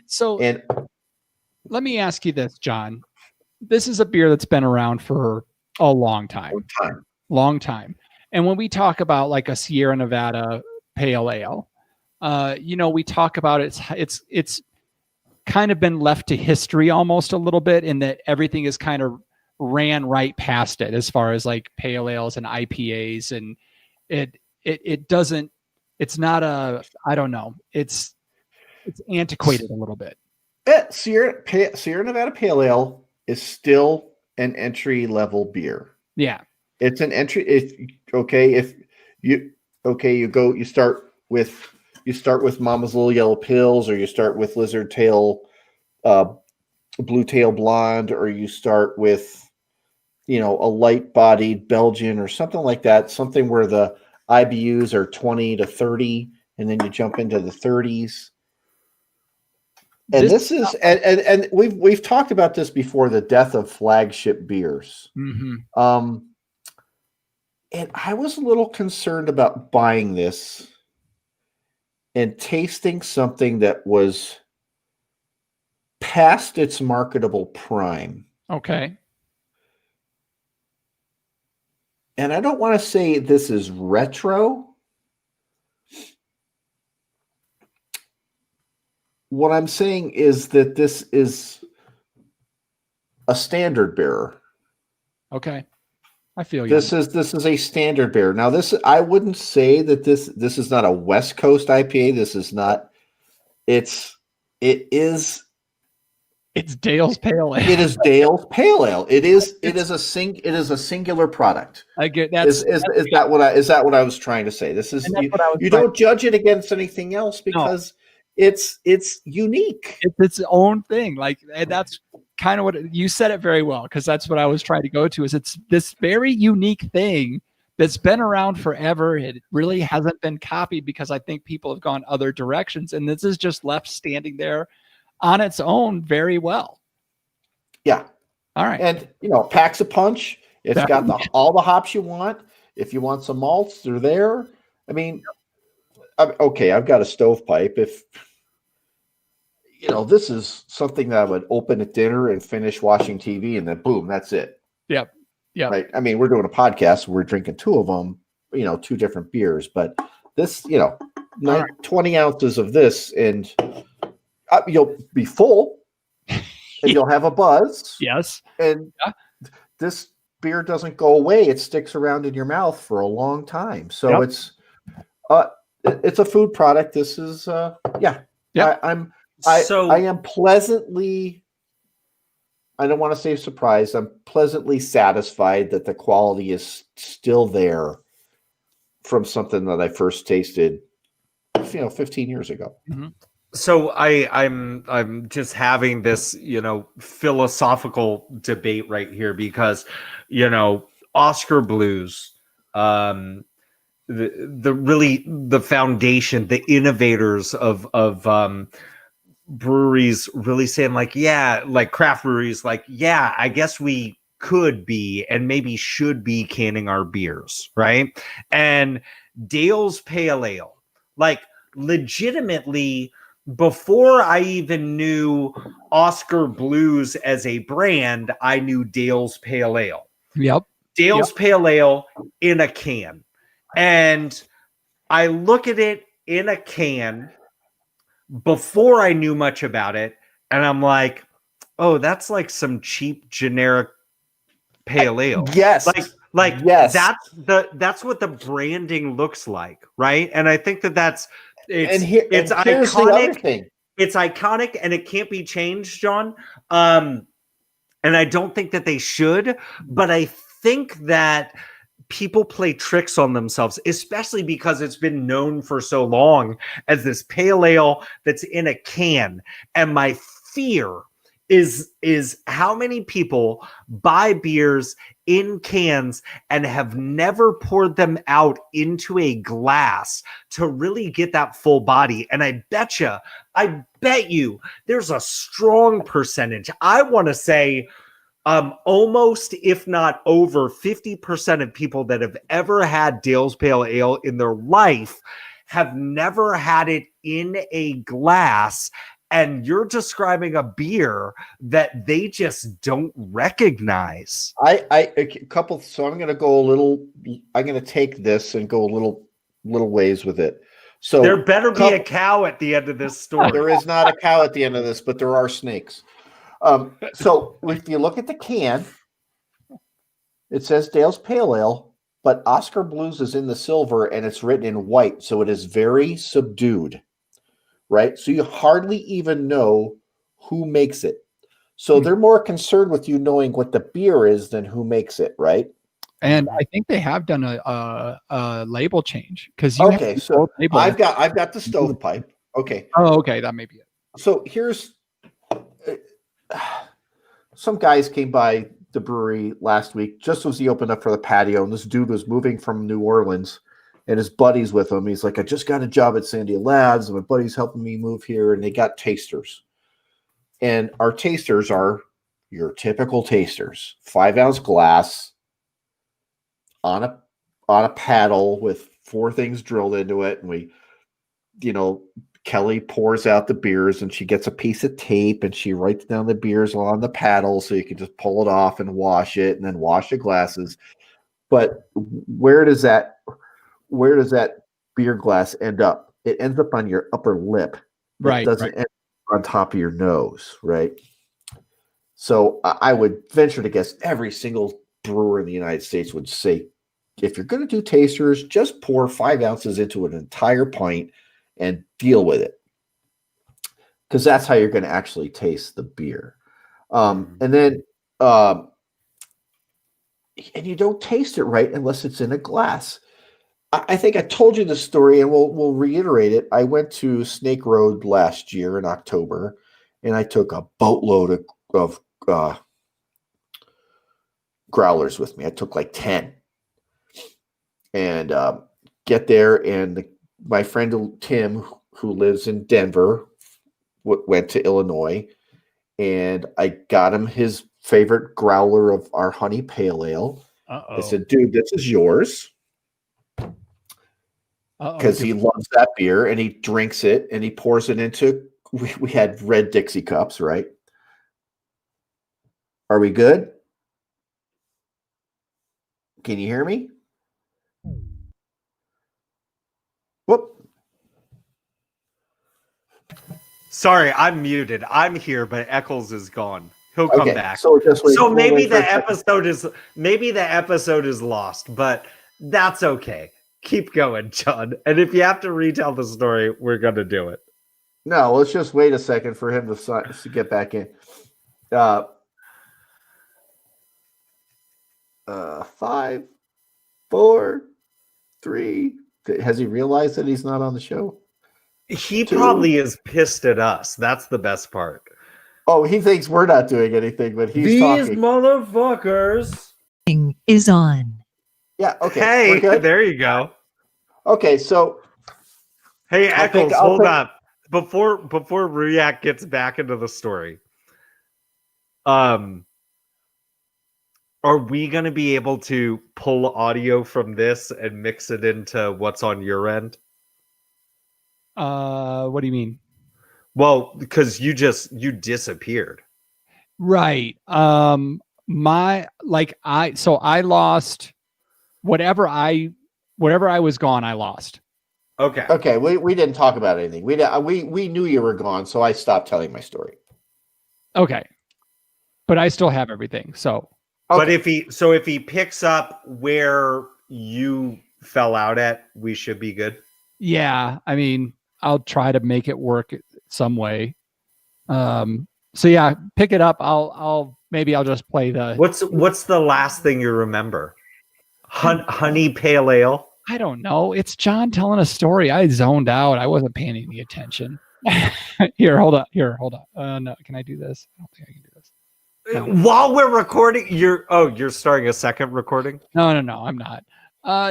So let me ask you this, John. This is a beer that's been around for a long time. And when we talk about like a Sierra Nevada pale ale, we talk about it's kind of been left to history almost a little bit, in that everything is kind of ran right past it as far as like pale ales and IPAs, and it doesn't, it's not I don't know, it's antiquated a little bit. Sierra Nevada Pale Ale is still an entry level beer. Yeah, it's an entry. You start with Mama's Little Yellow Pills, or you start with Lizard Tail, Blue Tail Blonde, or you start with a light bodied Belgian or something like that. Something where the IBUs are 20 to 30, and then you jump into the 30s. And this is and we've talked about this before, the death of flagship beers. And I was a little concerned about buying this and tasting something that was past its marketable prime. Okay. And I don't want to say this is retro. What I'm saying is that this is a standard bearer. Okay. I feel you. This is a standard bearer. Now I wouldn't say that this is not a West Coast IPA. This is not. It's Dale's Pale Ale. It is Dale's Pale Ale. It is a singular product. I get that. Is that what I was trying to say? This is you don't judge it against anything else, because it's unique. It's its own thing. And that's kind of what you said it very well, because that's what I was trying to go to. Is it's this very unique thing that's been around forever. It really hasn't been copied, because I think people have gone other directions, and this is just left standing there on its own very well. Yeah. All right. And packs a punch. It's got all the hops you want. If you want some malts, they're there. I mean, okay, I've got a stovepipe. If this is something that I would open at dinner and finish watching TV, and then boom, that's it. Yep. Yeah. Right. I mean, we're doing a podcast. We're drinking two of them, two different beers, but this, 20 ounces of this, and you'll be full, and you'll have a buzz. Yes. And this beer doesn't go away. It sticks around in your mouth for a long time. So it's a food product. This is, I am pleasantly, I don't want to say surprised. I'm pleasantly satisfied that the quality is still there from something that I first tasted, 15 years ago. Mm-hmm. So I'm just having this, philosophical debate right here, because, Oskar Blues, the foundation, the innovators of breweries really saying like craft breweries, I guess we could be and maybe should be canning our beers, right? And Dale's Pale Ale, legitimately, before I even knew Oskar Blues as a brand, I knew Dale's Pale Ale. Yep. Dale's Pale Ale in a can. And I look at it in a can before I knew much about it, and I'm like, oh, that's like some cheap generic pale ale. Yes. Like Yes. that's what the branding looks like, right? And I think that's it's Here's the other iconic. thing. It's iconic and it can't be changed, John. And I don't think that they should, but I think that people play tricks on themselves, especially because it's been known for so long as this pale ale that's in a can. And my fear is how many people buy beers in cans and have never poured them out into a glass to really get that full body. And I bet you there's a strong percentage. I want to say almost, if not over 50% of people that have ever had Dale's Pale Ale in their life have never had it in a glass. And you're describing a beer that they just don't recognize. A couple. So I'm going to go a little. I'm going to take this and go a little ways with it. So there better be a cow at the end of this story. There is not a cow at the end of this, but there are snakes. So if you look at the can, it says Dale's Pale Ale, but Oskar Blues is in the silver and it's written in white, so it is very subdued, right? So you hardly even know who makes it. So they're more concerned with you knowing what the beer is than who makes it, right? And I think they have done a label change because so I've got the stovepipe. Okay. Oh, okay, that may be it. So here's some guys came by the brewery last week just as he opened up for the patio, and this dude was moving from New Orleans and his buddy's with him. He's like, I just got a job at Sandia Labs and my buddy's helping me move here, and they got tasters. And our tasters are your typical tasters, 5-ounce glass on a paddle with 4 things drilled into it. And we, Kelly pours out the beers and she gets a piece of tape and she writes down the beers on the paddle so you can just pull it off and wash it and then wash the glasses. But where does that beer glass end up? It ends up on your upper lip. Right. It doesn't end on top of your nose, right? So I would venture to guess every single brewer in the United States would say, if you're going to do tasters, just pour 5 ounces into an entire pint and deal with it, because that's how you're going to actually taste the beer. And then, and you don't taste it right unless it's in a glass. I think I told you the story, and we'll reiterate it. I went to Snake Road last year in October, and I took a boatload of growlers with me. I took like 10, and get there, and my friend Tim, who lives in Denver, went to Illinois, and I got him his favorite growler of our honey pale ale. I said, dude, this is yours. Because he loves that beer, and he drinks it, and he pours it into, we had red Dixie cups, right? Are we good? Can you hear me? Whoop. Sorry, I'm muted. I'm here, but Eccles is gone. He'll come back. So maybe the episode is lost, but that's okay. Keep going, John. And if you have to retell the story, we're going to do it. No, let's just wait a second for him to get back in. 5, 4, 3. Has he realized that he's not on the show? He probably is pissed at us. That's the best part. Oh, he thinks we're not doing anything, but he's talking. These motherfuckers is on. Yeah, okay. Hey, there you go. Okay, so hey, Eccles, hold up. Before Ruyak gets back into the story, are we going to be able to pull audio from this and mix it into what's on your end? What do you mean? Well, because you disappeared. Right. I lost whatever I was gone, I lost. Okay. Okay, we didn't talk about anything. We knew you were gone, so I stopped telling my story. Okay. But I still have everything. So But if he picks up where you fell out at, we should be good. Yeah, I mean, I'll try to make it work some way. So yeah, pick it up. I'll just play the. What's the last thing you remember? Honey pale ale. I don't know. It's John telling a story. I zoned out. I wasn't paying any attention. Here, hold on. No, can I do this? I don't think I can do this. No. While we're recording, you're starting a second recording? No, I'm not.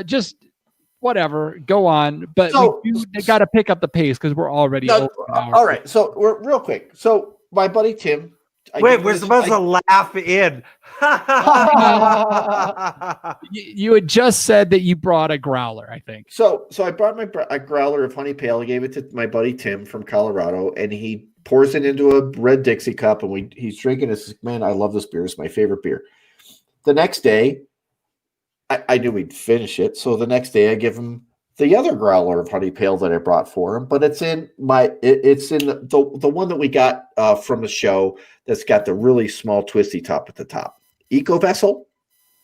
Just whatever. Go on. But So- we got to pick up the pace because we're already over an hour. All right. So we're real quick. So my buddy Tim. We're supposed to laugh in. You had just said that you brought a growler, I think. So I brought a growler of honey pale. I gave it to my buddy Tim from Colorado, and he pours it into a red Dixie cup, and he's drinking it. Says, man, I love this beer. It's my favorite beer. The next day, I knew he'd finish it. So the next day I give him the other growler of honey pale that I brought for him, but it's in the one that we got from the show that's got the really small twisty top at the top. Eco Vessel?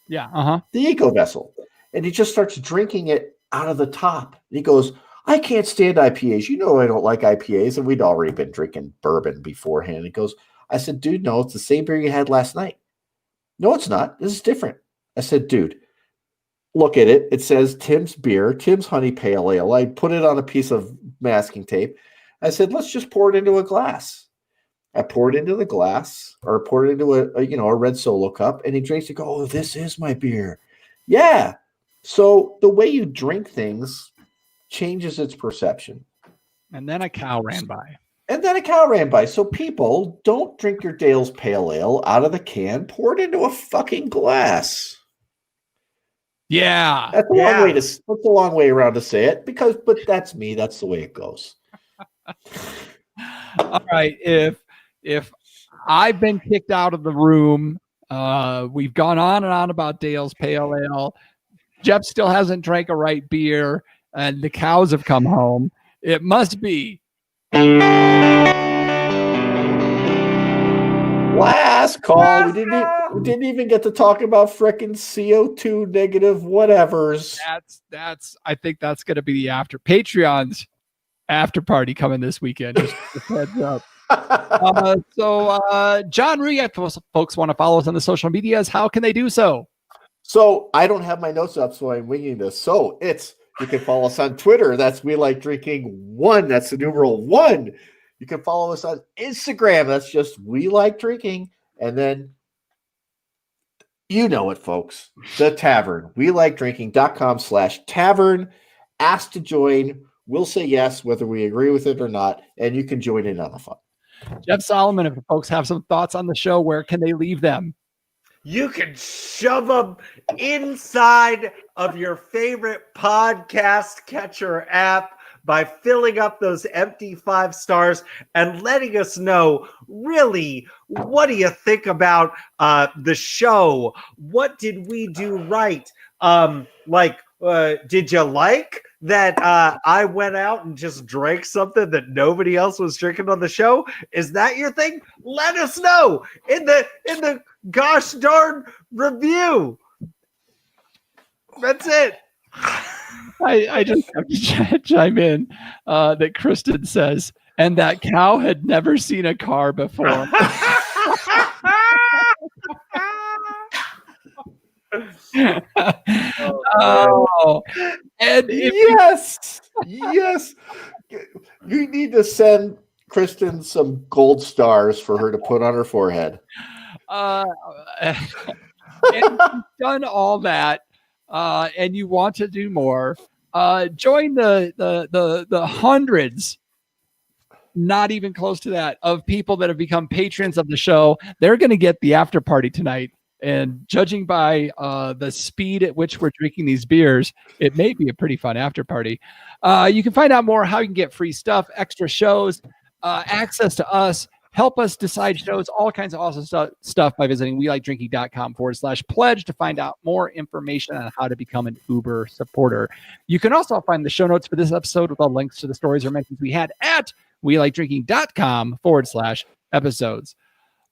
Yeah, uh-huh. The Eco Vessel. And he just starts drinking it out of the top. And he goes, I can't stand IPAs. You know I don't like IPAs. And we'd already been drinking bourbon beforehand. He goes, I said, dude, no, it's the same beer you had last night. No, it's not. This is different. I said, dude, look at it. It says Tim's beer, Tim's honey pale ale. I put it on a piece of masking tape. I said, let's just pour it into a glass. I poured it into the glass, or poured it into a red Solo cup, and he drinks it. Oh, this is my beer. Yeah. So the way you drink things changes its perception. And then a cow ran by. So people, don't drink your Dale's Pale Ale out of the can. Pour it into a fucking glass. Yeah. That's a long way around to say it, but that's me. That's the way it goes. All right. If I've been kicked out of the room, we've gone on and on about Dale's Pale Ale. Jeff still hasn't drank a right beer, and the cows have come home. It must be last call. We didn't even get to talk about frickin' CO2 negative whatevers. I think that's going to be the Patreon's after party coming this weekend. Just a heads up. John Rhee, if folks want to follow us on the social medias, how can they do so? So I don't have my notes up, so I'm winging this. So you can follow us on Twitter. That's We Like Drinking 1. That's the numeral 1. You can follow us on Instagram. That's just We Like Drinking. And then, you know it, folks. The Tavern. WeLikeDrinking.com/tavern. Ask to join. We'll say yes, whether we agree with it or not. And you can join in on the fun. Jeff Solomon, if the folks have some thoughts on the show, where can they leave them? You can shove them inside of your favorite podcast catcher app by filling up those empty 5 stars and letting us know, really, what do you think about the show? What did we do right? Did you like that I went out and just drank something that nobody else was drinking on the show? Is that your thing? Let us know in the gosh darn review. That's it. I just have to chime in that Kristen says, and that cow had never seen a car before. And yes, you need to send Kristen some gold stars for her to put on her forehead. And you've done all that, and you want to do more. Join the hundreds, not even close to that, of people that have become patrons of the show. They're going to get the after party tonight. And judging by the speed at which we're drinking these beers, it may be a pretty fun after party. You can find out more how you can get free stuff, extra shows, access to us, help us decide shows, all kinds of awesome stuff by visiting WeLikeDrinking.com/pledge to find out more information on how to become an Uber supporter. You can also find the show notes for this episode with all links to the stories or mentions we had at WeLikeDrinking.com/episodes.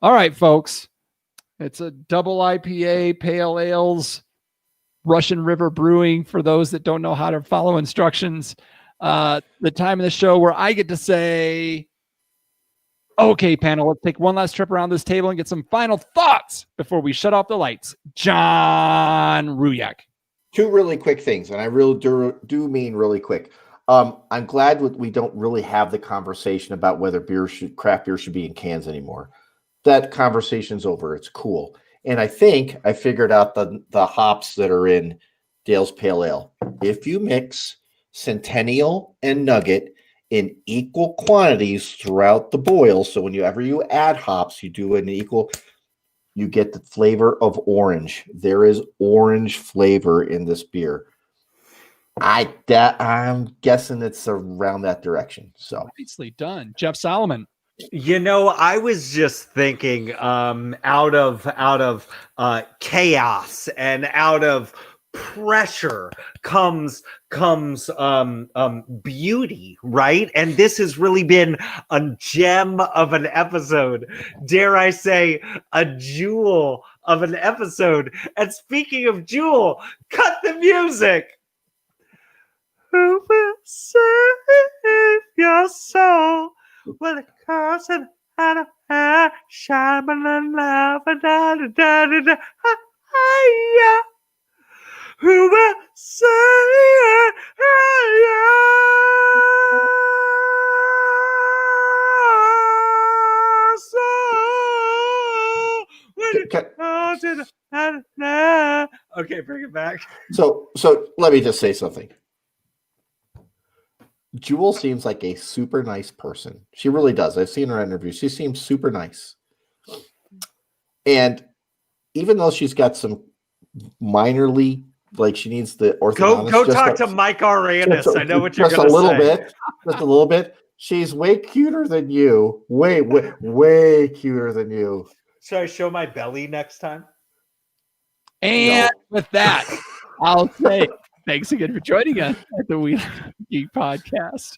All right, folks. It's a double IPA, pale ales, Russian River Brewing, for those that don't know how to follow instructions. The time of the show where I get to say, okay, panel, let's take one last trip around this table and get some final thoughts before we shut off the lights. John Ruyak. Two really quick things, and I really do mean really quick. I'm glad we don't really have the conversation about whether craft beer should be in cans anymore. That conversation's over. It's cool. And I think I figured out the hops that are in Dale's Pale Ale. If you mix Centennial and Nugget in equal quantities throughout the boil, so whenever you add hops, you do it in equal, you get the flavor of orange. There is orange flavor in this beer. I'm guessing it's around that direction. So nicely done, Jeff Solomon. I was just thinking, out of chaos and out of pressure comes beauty, right? And this has really been a gem of an episode. Dare I say, a jewel of an episode. And speaking of jewel, cut the music. Who will save your soul with a curse and a shine, who will save your soul with a curse and okay, bring it back. So let me just say something. Jewel seems like a super nice person. She really does. I've seen her interviews. She seems super nice. And even though she's got some minorly, like she needs the orthodontist. Go talk to Mike Aranis. I know what you're going to say. Just a little bit. She's way cuter than you. Way cuter than you. Should I show my belly next time? And with that, I'll say thanks again for joining us at the We Geek Podcast,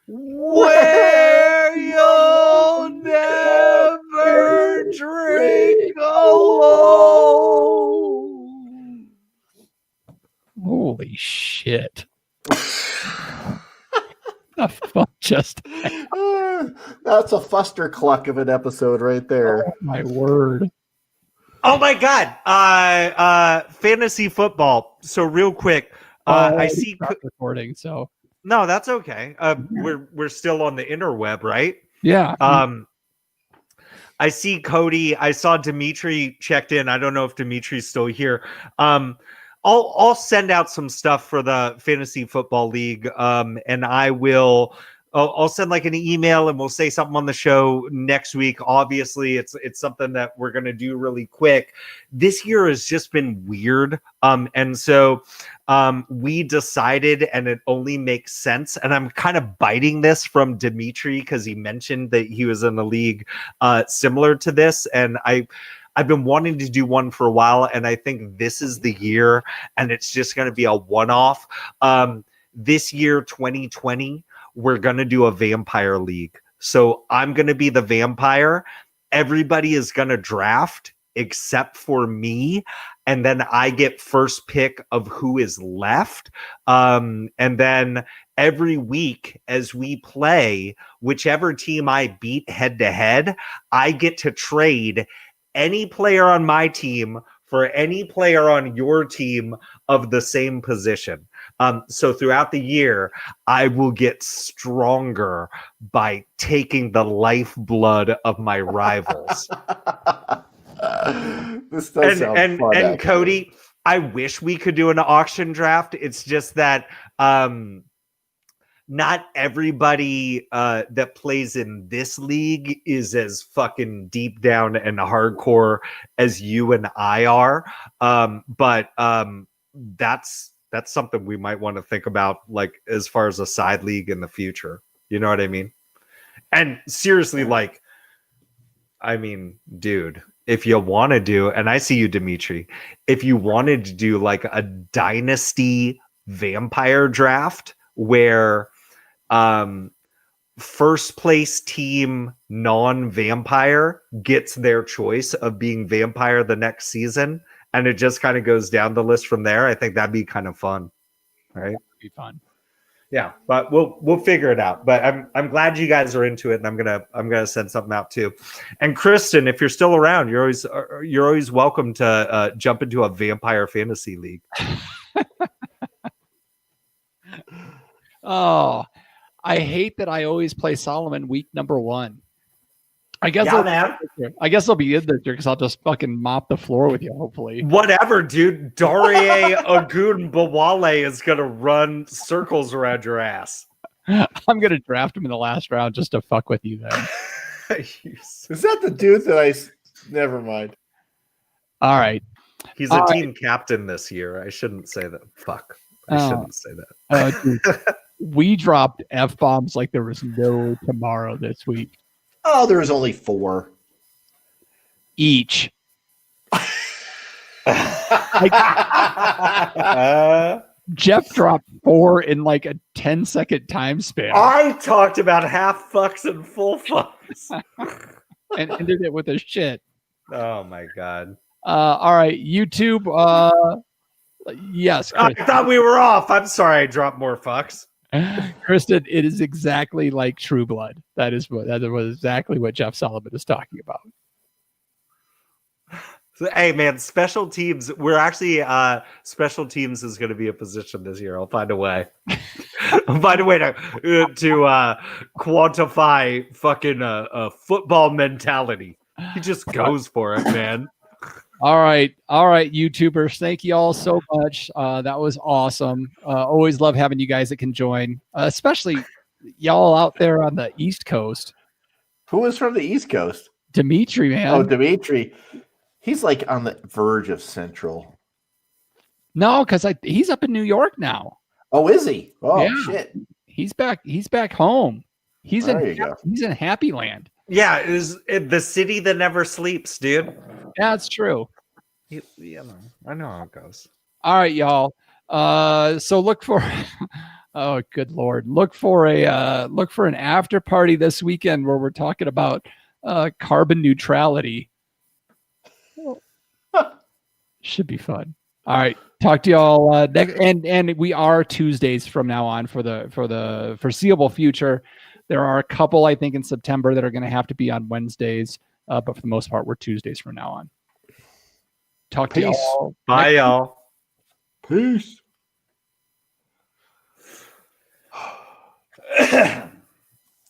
where you'll never drink alone. Holy shit. The fuck just that's a fuster cluck of an episode right there. Oh, my word. Oh my god. Fantasy football. So real quick, I see recording, so no, that's okay. We're still on the interweb, right? Yeah. I see Cody. I saw Dimitri checked in. I don't know if Dimitri's still here. I'll send out some stuff for the fantasy football league, and I'll send like an email and we'll say something on the show next week. Obviously, it's something that we're going to do really quick. This year has just been weird. And so we decided, and it only makes sense. And I'm kind of biting this from Dimitri because he mentioned that he was in a league similar to this. And I've been wanting to do one for a while, and I think this is the year, and it's just going to be a one-off. This year, 2020, we're going to do a vampire league. So I'm going to be the vampire. Everybody is going to draft except for me. And then I get first pick of who is left. And then every week as we play, whichever team I beat head to head, I get to trade any player on my team for any player on your team of the same position. So throughout the year, I will get stronger by taking the lifeblood of my rivals. This does sound fun. And actually. Cody, I wish we could do an auction draft. It's just that not everybody that plays in this league is as fucking deep down and hardcore as you and I are. But that's something we might want to think about, like as far as a side league in the future. You know what I mean? And seriously, like, I mean, dude, if you want to do, and I see you, Dimitri, if you wanted to do like a dynasty vampire draft where first place team non-vampire gets their choice of being vampire the next season, and it just kind of goes down the list from there. I think that'd be kind of fun, right? Be fun. Yeah, but we'll figure it out. But I'm glad you guys are into it, and I'm gonna send something out too. And Kristen, if you're still around, you're always welcome to jump into a vampire fantasy league. Oh, I hate that I always play Solomon week number 1. I guess man. I guess I'll be in this year because I'll just fucking mop the floor with you, hopefully. Whatever, dude. Darie Agun Bawale is gonna run circles around your ass. I'm gonna draft him in the last round just to fuck with you then. Is that the dude that never mind. All right. He's a team captain this year. I shouldn't say that. Fuck. I shouldn't say that. Dude, we dropped F-bombs like there was no tomorrow this week. Oh, there was only 4. Each. Jeff dropped 4 in like a 10-second time span. I talked about half fucks and full fucks. And ended it with a shit. Oh my god. All right, YouTube. Yes, I thought we were off. I'm sorry I dropped more fucks. Kristen, it is exactly like True Blood. That was exactly what Jeff Solomon is talking about. So, hey man, special teams. We're actually special teams is going to be a position this year. I'll find a way. I'll find a way to quantify fucking football mentality. He just goes for it, man. All right, YouTubers. Thank you all so much. That was awesome. Always love having you guys that can join, especially y'all out there on the East Coast. Who is from the East Coast? Dimitri, man. Oh, Dimitri. He's like on the verge of Central. No, because he's up in New York now. Oh, is he? Oh, yeah. Shit. He's back home. He's in Happy Land. Yeah, is the city that never sleeps, dude. Yeah, that's true. Yeah, I know how it goes. All right, y'all. So look for oh good lord. Look for an after party this weekend where we're talking about carbon neutrality. Should be fun. All right. Talk to y'all next, and we are Tuesdays from now on for the foreseeable future. There are a couple, I think, in September that are going to have to be on Wednesdays, but for the most part, we're Tuesdays from now on. Talk to y'all. Bye, y'all. Peace.